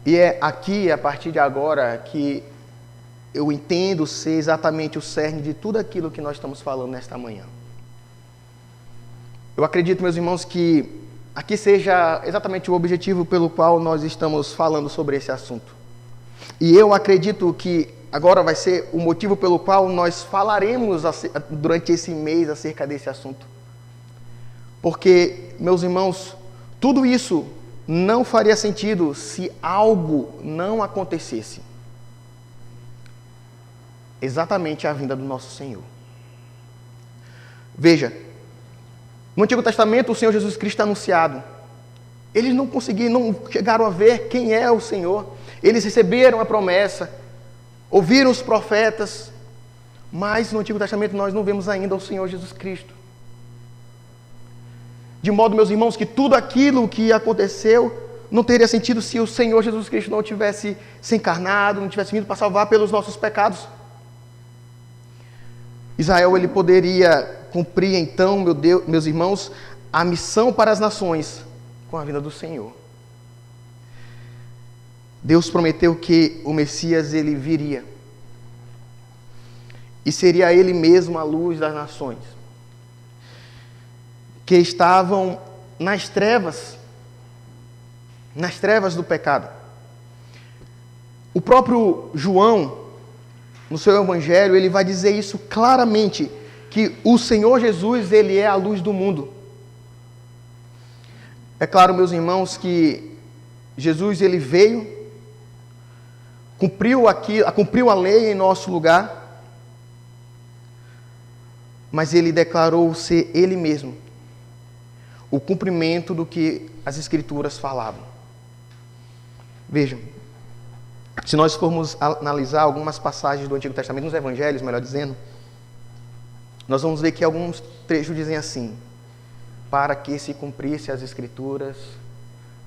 E é aqui, a partir de agora, que eu entendo ser exatamente o cerne de tudo aquilo que nós estamos falando nesta manhã. Eu acredito, meus irmãos, que aqui seja exatamente o objetivo pelo qual nós estamos falando sobre esse assunto. E eu acredito que agora vai ser o motivo pelo qual nós falaremos durante esse mês acerca desse assunto. Porque, meus irmãos, tudo isso não faria sentido se algo não acontecesse. Exatamente a vinda do nosso Senhor. Veja, no Antigo Testamento o Senhor Jesus Cristo é anunciado. Eles não chegaram a ver quem é o Senhor. Eles receberam a promessa, ouviram os profetas, mas no Antigo Testamento nós não vemos ainda o Senhor Jesus Cristo. de modo, meus irmãos, que tudo aquilo que aconteceu não teria sentido se o Senhor Jesus Cristo não tivesse se encarnado, não tivesse vindo para salvar pelos nossos pecados. Israel, ele poderia cumprir então, meus irmãos, a missão para as nações com a vinda do Senhor. Deus prometeu que o Messias, ele viria. E seria ele mesmo a luz das nações, que estavam nas trevas do pecado. O próprio João, no seu evangelho, ele vai dizer isso claramente, que o Senhor Jesus, ele é a luz do mundo. É claro, meus irmãos, que Jesus, ele veio, cumpriu a lei em nosso lugar, mas ele declarou ser ele mesmo o cumprimento do que as Escrituras falavam. Vejam, se nós formos analisar algumas passagens do Antigo Testamento, nos Evangelhos, melhor dizendo, nós vamos ver que alguns trechos dizem assim: para que se cumprisse as Escrituras,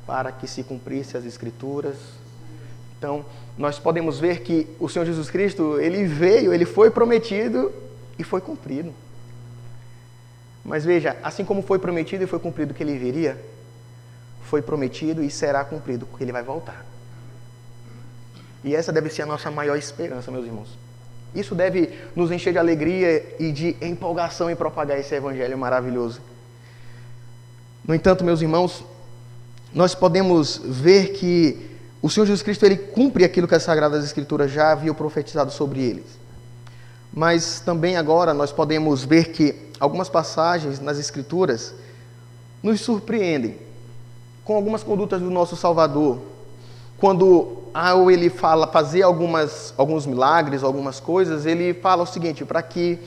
para que se cumprisse as Escrituras. Então, nós podemos ver que o Senhor Jesus Cristo, ele veio, ele foi prometido e foi cumprido. Mas veja, assim como foi prometido e foi cumprido que ele viria, foi prometido e será cumprido, porque ele vai voltar. E essa deve ser a nossa maior esperança, meus irmãos. Isso deve nos encher de alegria e de empolgação em propagar esse evangelho maravilhoso. No entanto, meus irmãos, nós podemos ver que o Senhor Jesus Cristo, ele cumpre aquilo que as Sagradas Escrituras já haviam profetizado sobre eles. Mas também agora nós podemos ver que algumas passagens nas Escrituras nos surpreendem com algumas condutas do nosso Salvador. Quando ao ele fazer alguns milagres, algumas coisas, ele fala o seguinte, para que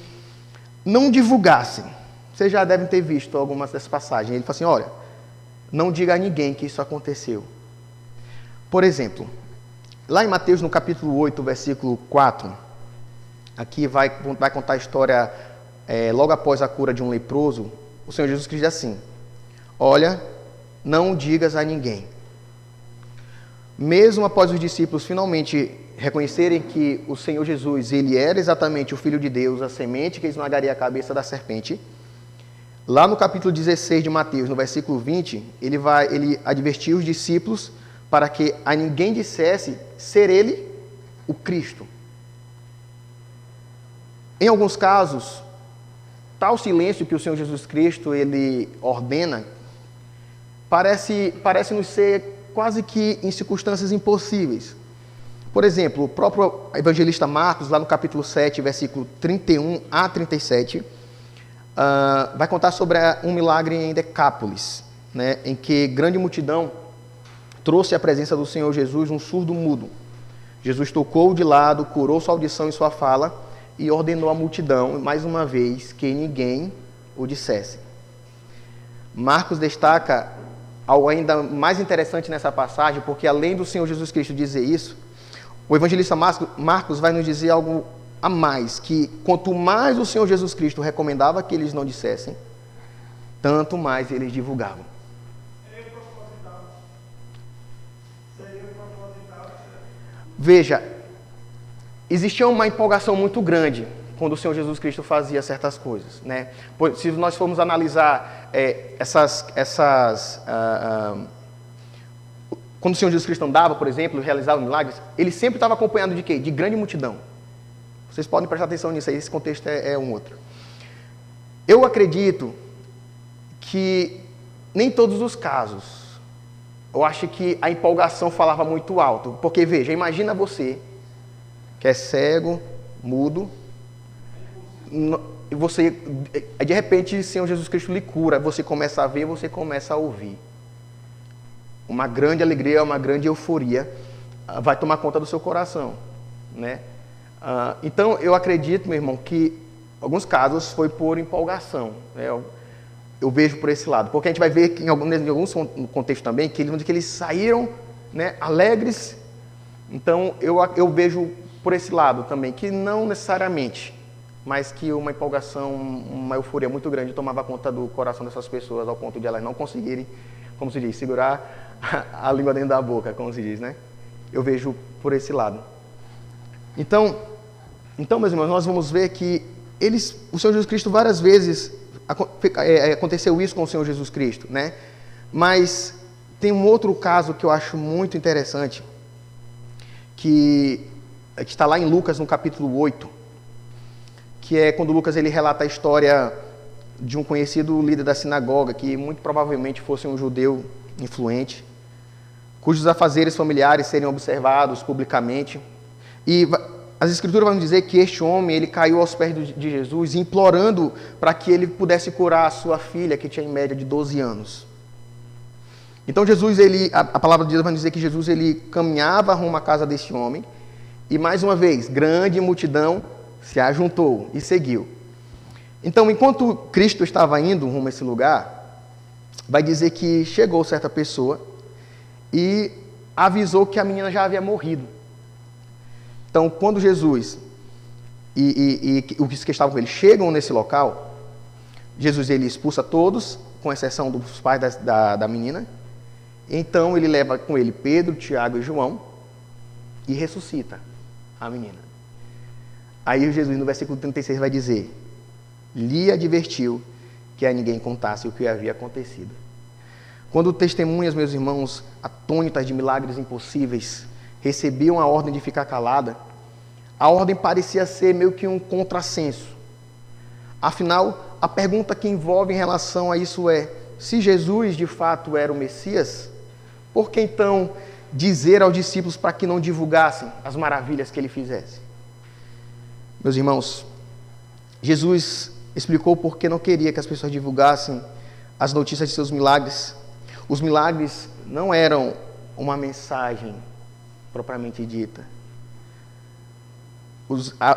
não divulgassem. Vocês já devem ter visto algumas dessas passagens. Ele fala assim, olha, não diga a ninguém que isso aconteceu. Por exemplo, lá em Mateus, no capítulo 8, versículo 4, aqui vai contar a história logo após a cura de um leproso. O Senhor Jesus Cristo diz assim, olha, não digas a ninguém. Mesmo após os discípulos finalmente reconhecerem que o Senhor Jesus, ele era exatamente o Filho de Deus, a semente que esmagaria a cabeça da serpente, lá no capítulo 16 de Mateus, no versículo 20, ele advertiu os discípulos para que a ninguém dissesse ser ele o Cristo. Em alguns casos, tal silêncio que o Senhor Jesus Cristo ele ordena parece-nos ser quase que em circunstâncias impossíveis. Por exemplo, o próprio evangelista Marcos, lá no capítulo 7, versículo 31 a 37, vai contar sobre um milagre em Decápolis, né, em que grande multidão trouxe à presença do Senhor Jesus um surdo mudo. Jesus tocou de lado, curou sua audição e sua fala e ordenou à multidão, mais uma vez, que ninguém o dissesse. Marcos destaca algo ainda mais interessante nessa passagem, porque além do Senhor Jesus Cristo dizer isso, o evangelista Marcos vai nos dizer algo a mais, que quanto mais o Senhor Jesus Cristo recomendava que eles não dissessem, tanto mais eles divulgavam. Veja, existia uma empolgação muito grande quando o Senhor Jesus Cristo fazia certas coisas, né? Se nós formos analisar quando o Senhor Jesus Cristo andava, por exemplo, realizava milagres, ele sempre estava acompanhado de quê? De grande multidão. Vocês podem prestar atenção nisso aí, esse contexto é um outro. Eu acredito que nem todos os casos, eu acho que a empolgação falava muito alto, porque veja, imagina você, que é cego, mudo, e você, de repente, o Senhor Jesus Cristo lhe cura, você começa a ver, você começa a ouvir. Uma grande alegria, uma grande euforia vai tomar conta do seu coração, né? Então, eu acredito, meu irmão, que alguns casos foi por empolgação, né? Eu vejo por esse lado, porque a gente vai ver que em alguns contextos também, que eles saíram, né, alegres. Então, eu vejo por esse lado também, que não necessariamente mas que uma empolgação, uma euforia muito grande tomava conta do coração dessas pessoas, ao ponto de elas não conseguirem, como se diz, segurar a língua dentro da boca, como se diz, né? Eu vejo por esse lado. Então, meus irmãos, nós vamos ver que o Senhor Jesus Cristo várias vezes aconteceu isso com o Senhor Jesus Cristo, né? Mas tem um outro caso que eu acho muito interessante, que está lá em Lucas, no capítulo 8, que é quando Lucas ele relata a história de um conhecido líder da sinagoga, que muito provavelmente fosse um judeu influente, cujos afazeres familiares seriam observados publicamente. E as Escrituras vão dizer que este homem ele caiu aos pés de Jesus, implorando para que ele pudesse curar a sua filha, que tinha em média de 12 anos. Então Jesus, a palavra de Deus vai dizer que Jesus ele caminhava rumo à casa deste homem, e mais uma vez, grande multidão se ajuntou e seguiu. Então, enquanto Cristo estava indo rumo a esse lugar, vai dizer que chegou certa pessoa e avisou que a menina já havia morrido. Então, quando Jesus e os que estavam com ele chegam nesse local, Jesus ele expulsa todos, com exceção dos pais da menina. Então, ele leva com ele Pedro, Tiago e João e ressuscita a menina. Aí Jesus, no versículo 36, vai dizer: lhe advertiu que a ninguém contasse o que havia acontecido. Quando testemunhas, meus irmãos, atônitas de milagres impossíveis, recebiam a ordem de ficar calada, a ordem parecia ser meio que um contrassenso. Afinal, a pergunta que envolve em relação a isso é: se Jesus de fato era o Messias, por que então dizer aos discípulos para que não divulgassem as maravilhas que ele fizesse? Meus irmãos, Jesus explicou por que não queria que as pessoas divulgassem as notícias de seus milagres. Os milagres não eram uma mensagem propriamente dita.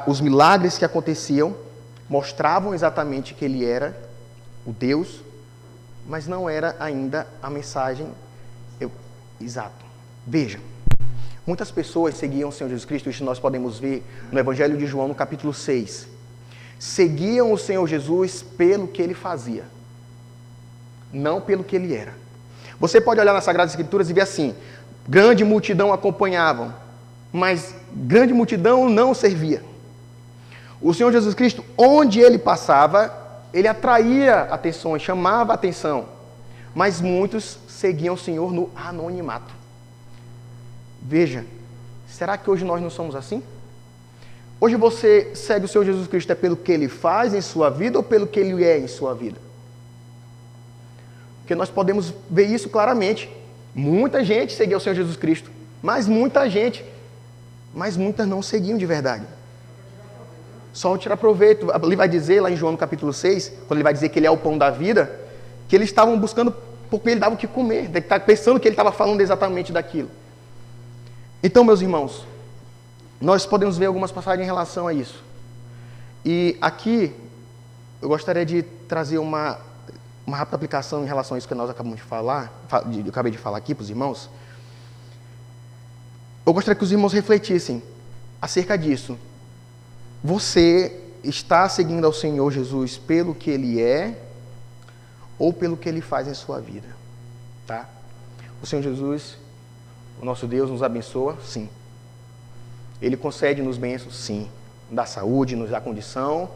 Os milagres que aconteciam mostravam exatamente que ele era o Deus, mas não era ainda a mensagem exata. Veja, muitas pessoas seguiam o Senhor Jesus Cristo, isso nós podemos ver no Evangelho de João, no capítulo 6. Seguiam o Senhor Jesus pelo que ele fazia, não pelo que ele era. Você pode olhar nas Sagradas Escrituras e ver assim: grande multidão acompanhavam, mas grande multidão não servia. O Senhor Jesus Cristo, onde ele passava, ele atraía atenção, chamava atenção, mas muitos seguiam o Senhor no anonimato. Veja, será que hoje nós não somos assim? Hoje você segue o Senhor Jesus Cristo é pelo que ele faz em sua vida ou pelo que ele é em sua vida? Porque nós podemos ver isso claramente. Muita gente seguia o Senhor Jesus Cristo, mas muitas não seguiam de verdade. Só tirar proveito. Ele vai dizer lá em João no capítulo 6, quando ele vai dizer que ele é o pão da vida, que eles estavam buscando porque ele dava o que comer, pensando que ele estava falando exatamente daquilo. Então, meus irmãos, nós podemos ver algumas passagens em relação a isso. E aqui, eu gostaria de trazer uma rápida aplicação em relação a isso que nós acabamos de falar, eu acabei de falar aqui para os irmãos. Eu gostaria que os irmãos refletissem acerca disso. Você está seguindo ao Senhor Jesus pelo que ele é ou pelo que ele faz em sua vida? Tá? O Senhor Jesus, o nosso Deus, nos abençoa? Sim. Ele concede-nos bênçãos? Sim. Dá saúde, nos dá condição,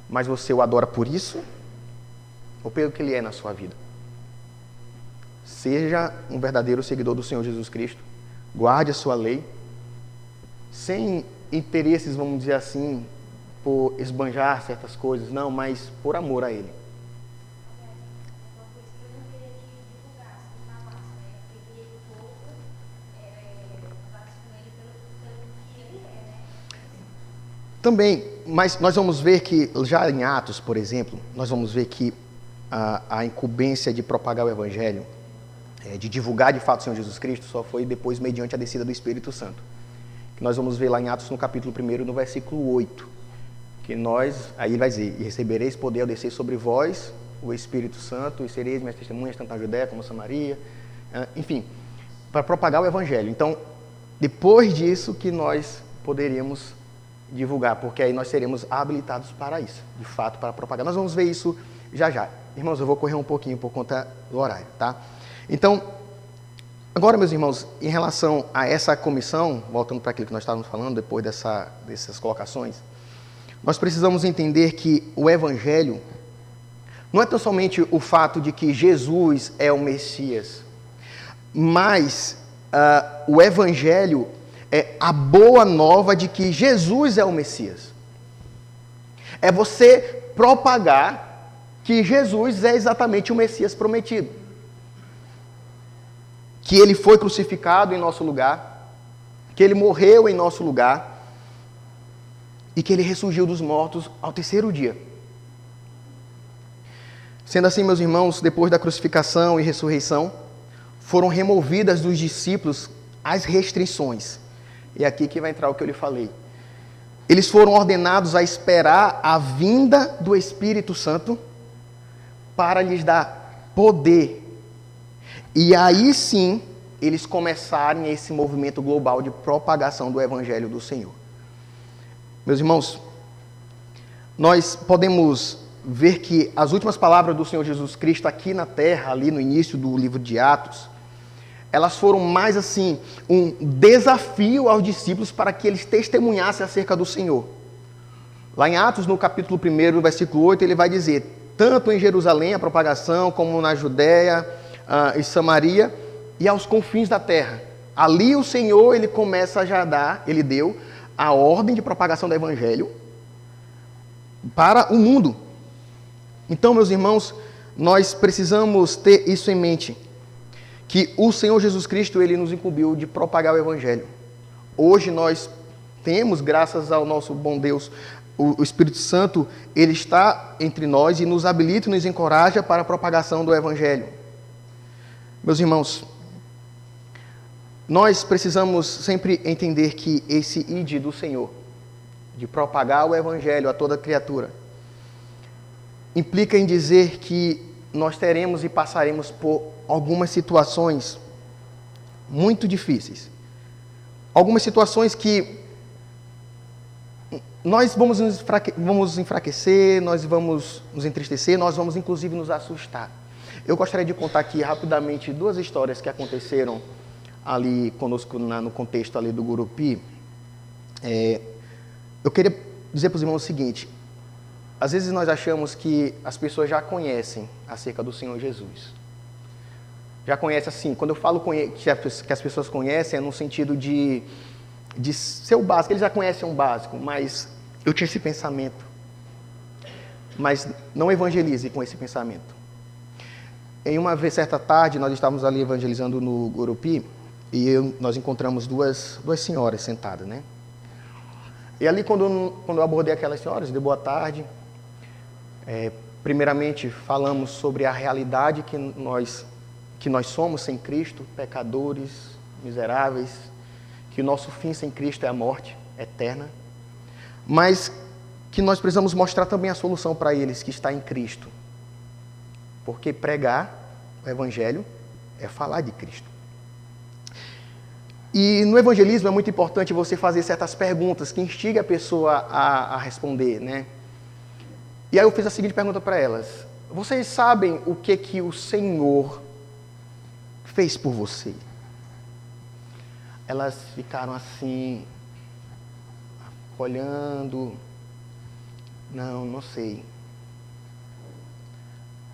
mas você o adora por isso ou pelo que ele é na sua vida? Seja um verdadeiro seguidor do Senhor Jesus Cristo. Guarde a sua lei, sem interesses, vamos dizer assim, por esbanjar certas coisas, não, mas por amor a ele. Também, mas nós vamos ver que, já em Atos, por exemplo, nós vamos ver que a incumbência de propagar o Evangelho, de divulgar de fato o Senhor Jesus Cristo, só foi depois mediante a descida do Espírito Santo. Que nós vamos ver lá em Atos, no capítulo 1, no versículo 8, que aí vai dizer: e recebereis poder ao descer sobre vós o Espírito Santo, e sereis minhas testemunhas, tanto na Judéia como na Samaria, enfim, para propagar o Evangelho. Então, depois disso que nós poderíamos divulgar, porque aí nós seremos habilitados para isso, de fato, para propagar. Nós vamos ver isso já já. Irmãos, eu vou correr um pouquinho por conta do horário, tá? Então, agora, meus irmãos, em relação a essa comissão, voltando para aquilo que nós estávamos falando, depois dessas colocações, nós precisamos entender que o Evangelho não é tão somente o fato de que Jesus é o Messias, mas o Evangelho é a boa nova de que Jesus é o Messias. É você propagar que Jesus é exatamente o Messias prometido. Que ele foi crucificado em nosso lugar, que ele morreu em nosso lugar e que ele ressurgiu dos mortos ao terceiro dia. Sendo assim, meus irmãos, depois da crucificação e ressurreição, foram removidas dos discípulos as restrições. E é aqui que vai entrar o que eu lhe falei. Eles foram ordenados a esperar a vinda do Espírito Santo para lhes dar poder. E aí sim, eles começarem esse movimento global de propagação do Evangelho do Senhor. Meus irmãos, nós podemos ver que as últimas palavras do Senhor Jesus Cristo aqui na terra, ali no início do livro de Atos, elas foram mais assim, um desafio aos discípulos para que eles testemunhassem acerca do Senhor. Lá em Atos, no capítulo 1, no versículo 8, ele vai dizer, tanto em Jerusalém, a propagação, como na Judéia e Samaria, e aos confins da terra. Ali o Senhor, ele começa a já dar, ele deu a ordem de propagação do Evangelho para o mundo. Então, meus irmãos, nós precisamos ter isso em mente, que o Senhor Jesus Cristo, ele nos incumbiu de propagar o Evangelho. Hoje nós temos, graças ao nosso bom Deus, o Espírito Santo, ele está entre nós e nos habilita e nos encoraja para a propagação do Evangelho. Meus irmãos, nós precisamos sempre entender que esse ide do Senhor, de propagar o Evangelho a toda criatura, implica em dizer que nós teremos e passaremos por algumas situações muito difíceis. Algumas situações que nós vamos enfraquecer, nós vamos nos entristecer, nós vamos inclusive nos assustar. Eu gostaria de contar aqui rapidamente duas histórias que aconteceram ali conosco no contexto ali do Gurupi. Eu queria dizer para os irmãos o seguinte: às vezes nós achamos que as pessoas já conhecem acerca do Senhor Jesus. Já conhecem assim, quando eu falo que as pessoas conhecem, é no sentido de ser o básico, eles já conhecem um básico, mas eu tinha esse pensamento. Mas não evangelize com esse pensamento. Em uma vez, certa tarde, nós estávamos ali evangelizando no Gurupi, e nós encontramos duas senhoras sentadas, né? E ali, quando eu abordei aquelas senhoras, dei boa tarde. Primeiramente, falamos sobre a realidade que nós somos sem Cristo, pecadores, miseráveis, que o nosso fim sem Cristo é a morte eterna, mas que nós precisamos mostrar também a solução para eles, que está em Cristo. Porque pregar o Evangelho é falar de Cristo. E no evangelismo é muito importante você fazer certas perguntas que instiguem a pessoa a responder, né? E aí eu fiz a seguinte pergunta para elas: vocês sabem o que o Senhor fez por você? Elas ficaram assim, olhando. Não sei.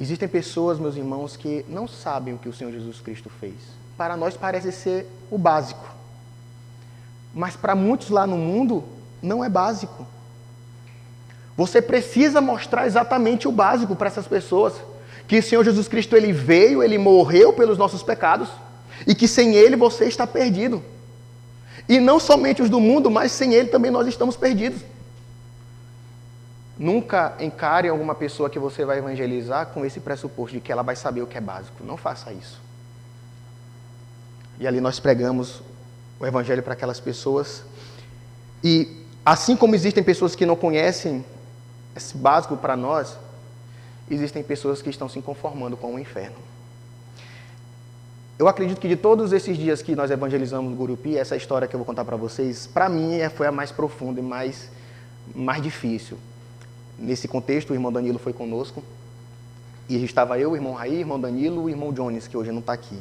Existem pessoas, meus irmãos, que não sabem o que o Senhor Jesus Cristo fez. Para nós parece ser o básico. Mas para muitos lá no mundo, não é básico. Você precisa mostrar exatamente o básico para essas pessoas. Que o Senhor Jesus Cristo, ele veio, ele morreu pelos nossos pecados. E que sem ele você está perdido. E não somente os do mundo, mas sem ele também nós estamos perdidos. Nunca encare alguma pessoa que você vai evangelizar com esse pressuposto de que ela vai saber o que é básico. Não faça isso. E ali nós pregamos o evangelho para aquelas pessoas. E assim como existem pessoas que não conhecem esse básico para nós, existem pessoas que estão se conformando com o inferno. Eu acredito que de todos esses dias que nós evangelizamos no Gurupi, essa história que eu vou contar para vocês, para mim foi a mais profunda e mais mais difícil. Nesse contexto, o irmão Danilo foi conosco. E estava eu, o irmão Raí, o irmão Danilo e o irmão Jones, que hoje não está aqui.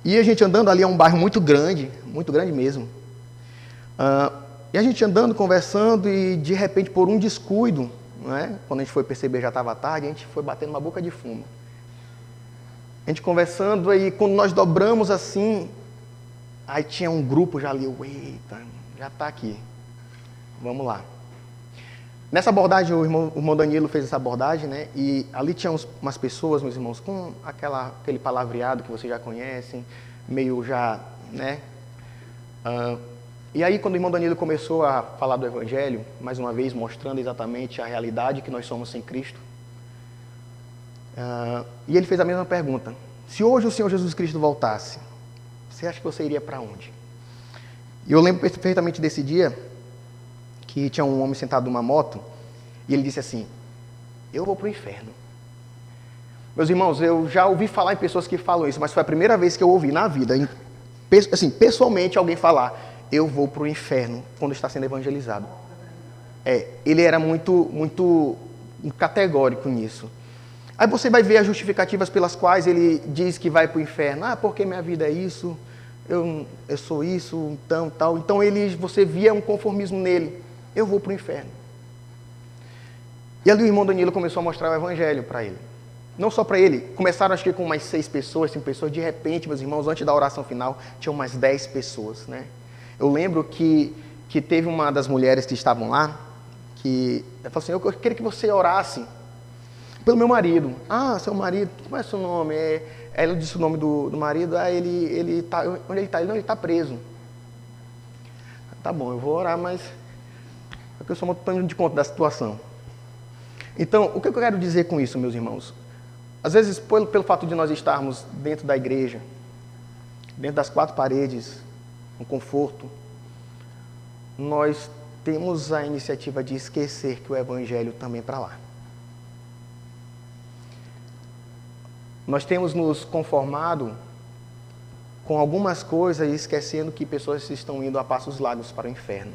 E a gente andando ali, é um bairro muito grande mesmo. E a gente andando, conversando, e de repente, por um descuido, né, quando a gente foi perceber já estava tarde, a gente foi batendo uma boca de fumo. A gente conversando, aí quando nós dobramos assim, aí tinha um grupo já ali, eita, já está aqui, vamos lá. Nessa abordagem, o irmão Danilo fez essa abordagem, né? E ali tinha umas pessoas, meus irmãos, com aquele palavreado que vocês já conhecem, meio já, né? E aí, quando o irmão Danilo começou a falar do Evangelho, mais uma vez mostrando exatamente a realidade que nós somos sem Cristo, e ele fez a mesma pergunta: se hoje o Senhor Jesus Cristo voltasse, você acha que você iria para onde? E eu lembro perfeitamente desse dia, que tinha um homem sentado numa moto, e ele disse assim: eu vou para o inferno. Meus irmãos, eu já ouvi falar em pessoas que falam isso, mas foi a primeira vez que eu ouvi na vida, assim, pessoalmente, alguém falar: eu vou para o inferno, quando está sendo evangelizado. Ele era muito categórico nisso. Aí você vai ver as justificativas pelas quais ele diz que vai para o inferno. Porque minha vida é isso, eu sou isso, então, tal. Então você via um conformismo nele. Eu vou para o inferno. E ali o irmão Danilo começou a mostrar o Evangelho para ele. Não só para ele, começaram acho que com umas 6 pessoas, 5 pessoas. De repente, meus irmãos, antes da oração final, tinham umas 10 pessoas, né? Eu lembro que teve uma das mulheres que estavam lá, que ela falou assim: eu queria que você orasse pelo meu marido. Seu marido, como é seu nome? Ela disse o nome do marido. Ele tá, onde ele está? Ele está preso. Tá bom, eu vou orar, mas eu sou muito de conta da situação. Então, o que eu quero dizer com isso, meus irmãos? Às vezes, pelo fato de nós estarmos dentro da igreja, dentro das 4 paredes, no conforto, nós temos a iniciativa de esquecer que o Evangelho também é para lá. Nós temos nos conformado com algumas coisas e esquecendo que pessoas estão indo a passos largos para o inferno.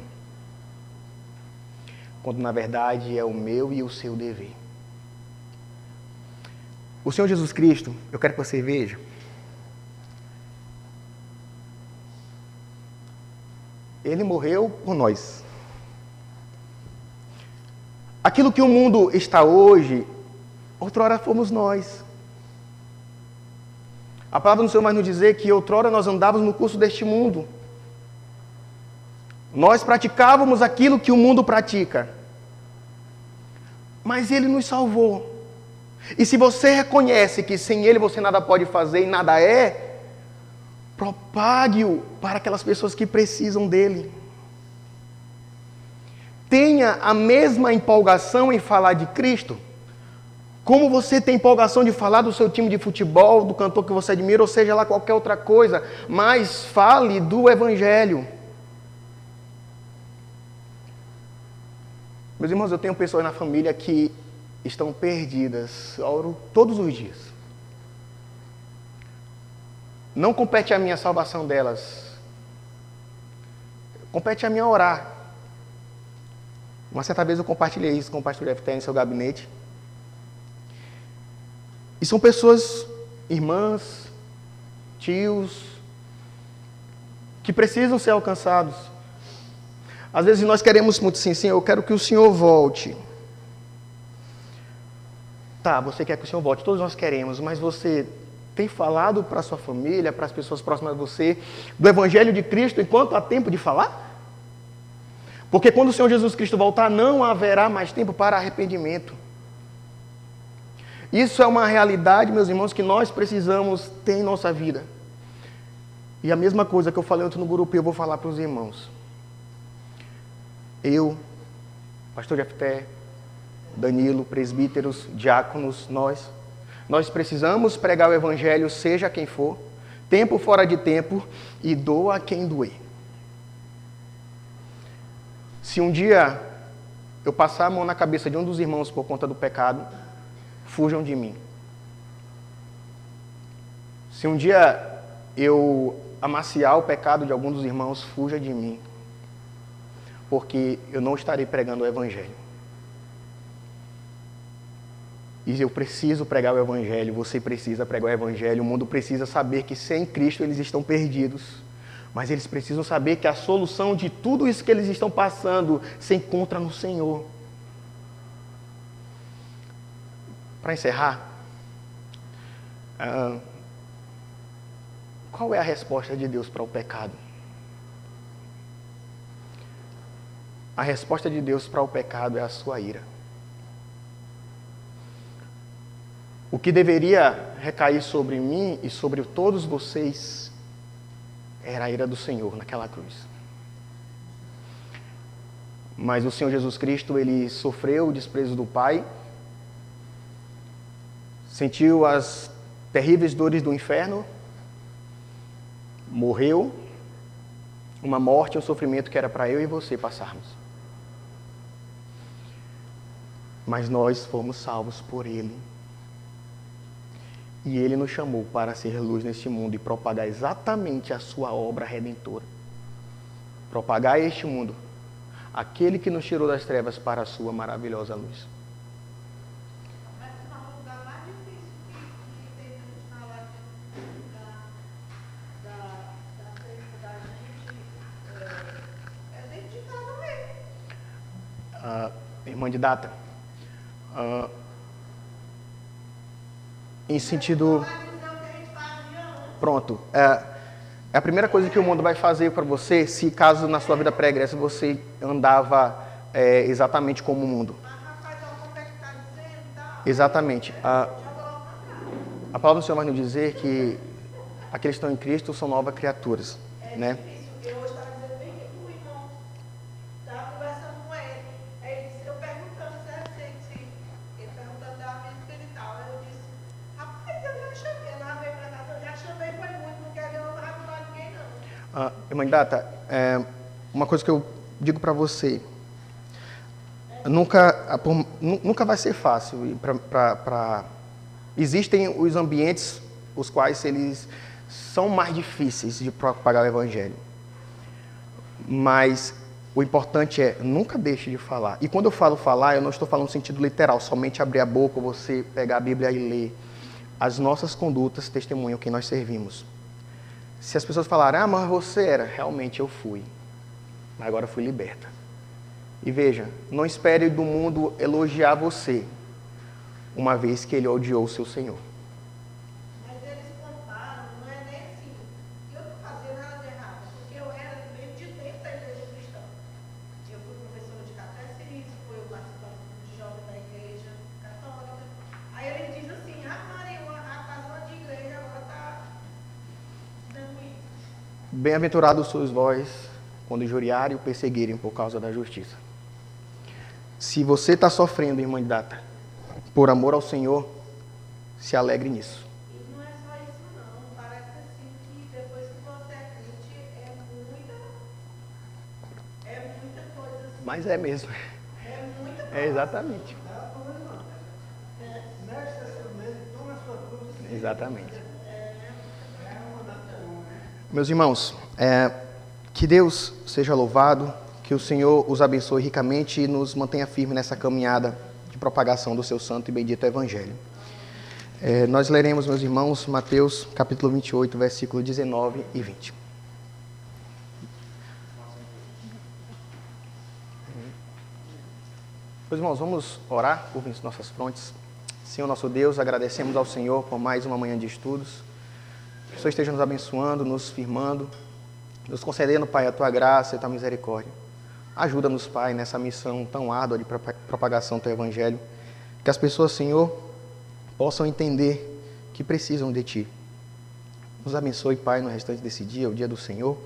Quando na verdade é o meu e o seu dever. O Senhor Jesus Cristo, eu quero que você veja, Ele morreu por nós. Aquilo que o mundo está hoje, outrora fomos nós. A palavra do Senhor vai nos dizer que outrora nós andávamos no curso deste mundo. Nós praticávamos aquilo que o mundo pratica. Mas Ele nos salvou. E se você reconhece que sem Ele você nada pode fazer e nada é, propague-o para aquelas pessoas que precisam dele. Tenha a mesma empolgação em falar de Cristo, como você tem empolgação de falar do seu time de futebol, do cantor que você admira, ou seja lá qualquer outra coisa, mas fale do Evangelho. Meus irmãos, eu tenho pessoas na família que estão perdidas, oro todos os dias. Não compete a minha salvação delas, compete a minha orar. Uma certa vez eu compartilhei isso com o pastor Jefté em seu gabinete. E são pessoas, irmãs, tios, que precisam ser alcançados. Às vezes nós queremos muito sim, eu quero que o Senhor volte. Tá, você quer que o Senhor volte, todos nós queremos, mas você tem falado para a sua família, para as pessoas próximas de você, do Evangelho de Cristo enquanto há tempo de falar? Porque quando o Senhor Jesus Cristo voltar, não haverá mais tempo para arrependimento. Isso é uma realidade, meus irmãos, que nós precisamos ter em nossa vida. E a mesma coisa que eu falei ontem no grupo, eu vou falar para os irmãos. Eu, pastor Jefté, Danilo, presbíteros, diáconos, nós precisamos pregar o Evangelho, seja quem for, tempo fora de tempo, e doa a quem doer. Se um dia eu passar a mão na cabeça de um dos irmãos por conta do pecado, fujam de mim. Se um dia eu amaciar o pecado de algum dos irmãos, fuja de mim. porque eu não estarei pregando o Evangelho. E eu preciso pregar o Evangelho, você precisa pregar o Evangelho, o mundo precisa saber que sem Cristo eles estão perdidos. Mas eles precisam saber que a solução de tudo isso que eles estão passando se encontra no Senhor. Para encerrar, qual é a resposta de Deus para o pecado? A resposta de Deus para o pecado é a sua ira. O que deveria recair sobre mim e sobre todos vocês era a ira do Senhor naquela cruz. Mas o Senhor Jesus Cristo, ele sofreu o desprezo do Pai, sentiu as terríveis dores do inferno, morreu, uma morte e um sofrimento que era para eu e você passarmos. Mas nós fomos salvos por Ele. E Ele nos chamou para ser luz neste mundo e propagar exatamente a sua obra redentora. Propagar a este mundo aquele que nos tirou das trevas para a sua maravilhosa luz. Mas o lugar mais difícil que tem que a gente falar da crença da gente é dentro de casa mesmo. Irmã de data, em sentido... Pronto. É a primeira coisa que o mundo vai fazer para você, se caso na sua vida pregressa você andava exatamente como o mundo. Mas, rapaz, como é que está dizendo? Tá? Exatamente. A palavra do Senhor vai nos dizer que aqueles que estão em Cristo são novas criaturas, né? Difícil. Eu hoje estava dizendo bem que o irmão estava conversando com ele. Aí ele disse, eu perguntando se ele perguntando da vida espiritual. Aí eu disse, rapaz, eu já chamei, ela veio para casa, eu já chamei, foi muito, não quer ver, eu não vai ajudar ninguém, não. Irmã de data, uma coisa que eu digo para você, nunca vai ser fácil. Existem os ambientes os quais eles são mais difíceis de propagar o Evangelho. Mas o importante é, nunca deixe de falar. E quando eu falo falar, eu não estou falando no sentido literal, somente abrir a boca, você pegar a Bíblia e ler. As nossas condutas testemunham quem nós servimos. Se as pessoas falarem, mas você era, realmente eu fui. Mas agora eu fui liberta. E veja, não espere do mundo elogiar você, uma vez que ele odiou o seu Senhor. Mas eles comparam, não é nem assim. Eu não fazia nada de errado, porque eu era do mesmo de dentro da igreja cristã. Eu fui professora de catecismo, fui participante de jovem da igreja católica. Aí ele diz assim, Maria, a casona de igreja agora está dando isso. Bem-aventurados sois vós, quando injuriarem e o perseguirem por causa da justiça. Se você está sofrendo, irmã de data, por amor ao Senhor, se alegre nisso. E não é só isso não, parece assim que depois que você é crente é muita coisa assim. Mas é mesmo. É muita coisa. É exatamente. Mexe seu medo, toma a sua cruz. Exatamente. Meus irmãos, que Deus seja louvado, que o Senhor os abençoe ricamente e nos mantenha firme nessa caminhada de propagação do seu santo e bendito Evangelho. Nós leremos, meus irmãos, Mateus capítulo 28, versículo 19 e 20. Meus irmãos, vamos orar por nossas frontes. Senhor nosso Deus, agradecemos ao Senhor por mais uma manhã de estudos. Que o Senhor esteja nos abençoando, nos firmando, nos concedendo, Pai, a Tua graça e a Tua misericórdia. Ajuda-nos, Pai, nessa missão tão árdua de propagação do Teu Evangelho. Que as pessoas, Senhor, possam entender que precisam de Ti. Nos abençoe, Pai, no restante desse dia, o dia do Senhor.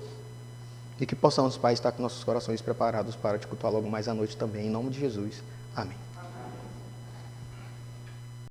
E que possamos, Pai, estar com nossos corações preparados para te cultuar logo mais à noite também. Em nome de Jesus. Amém.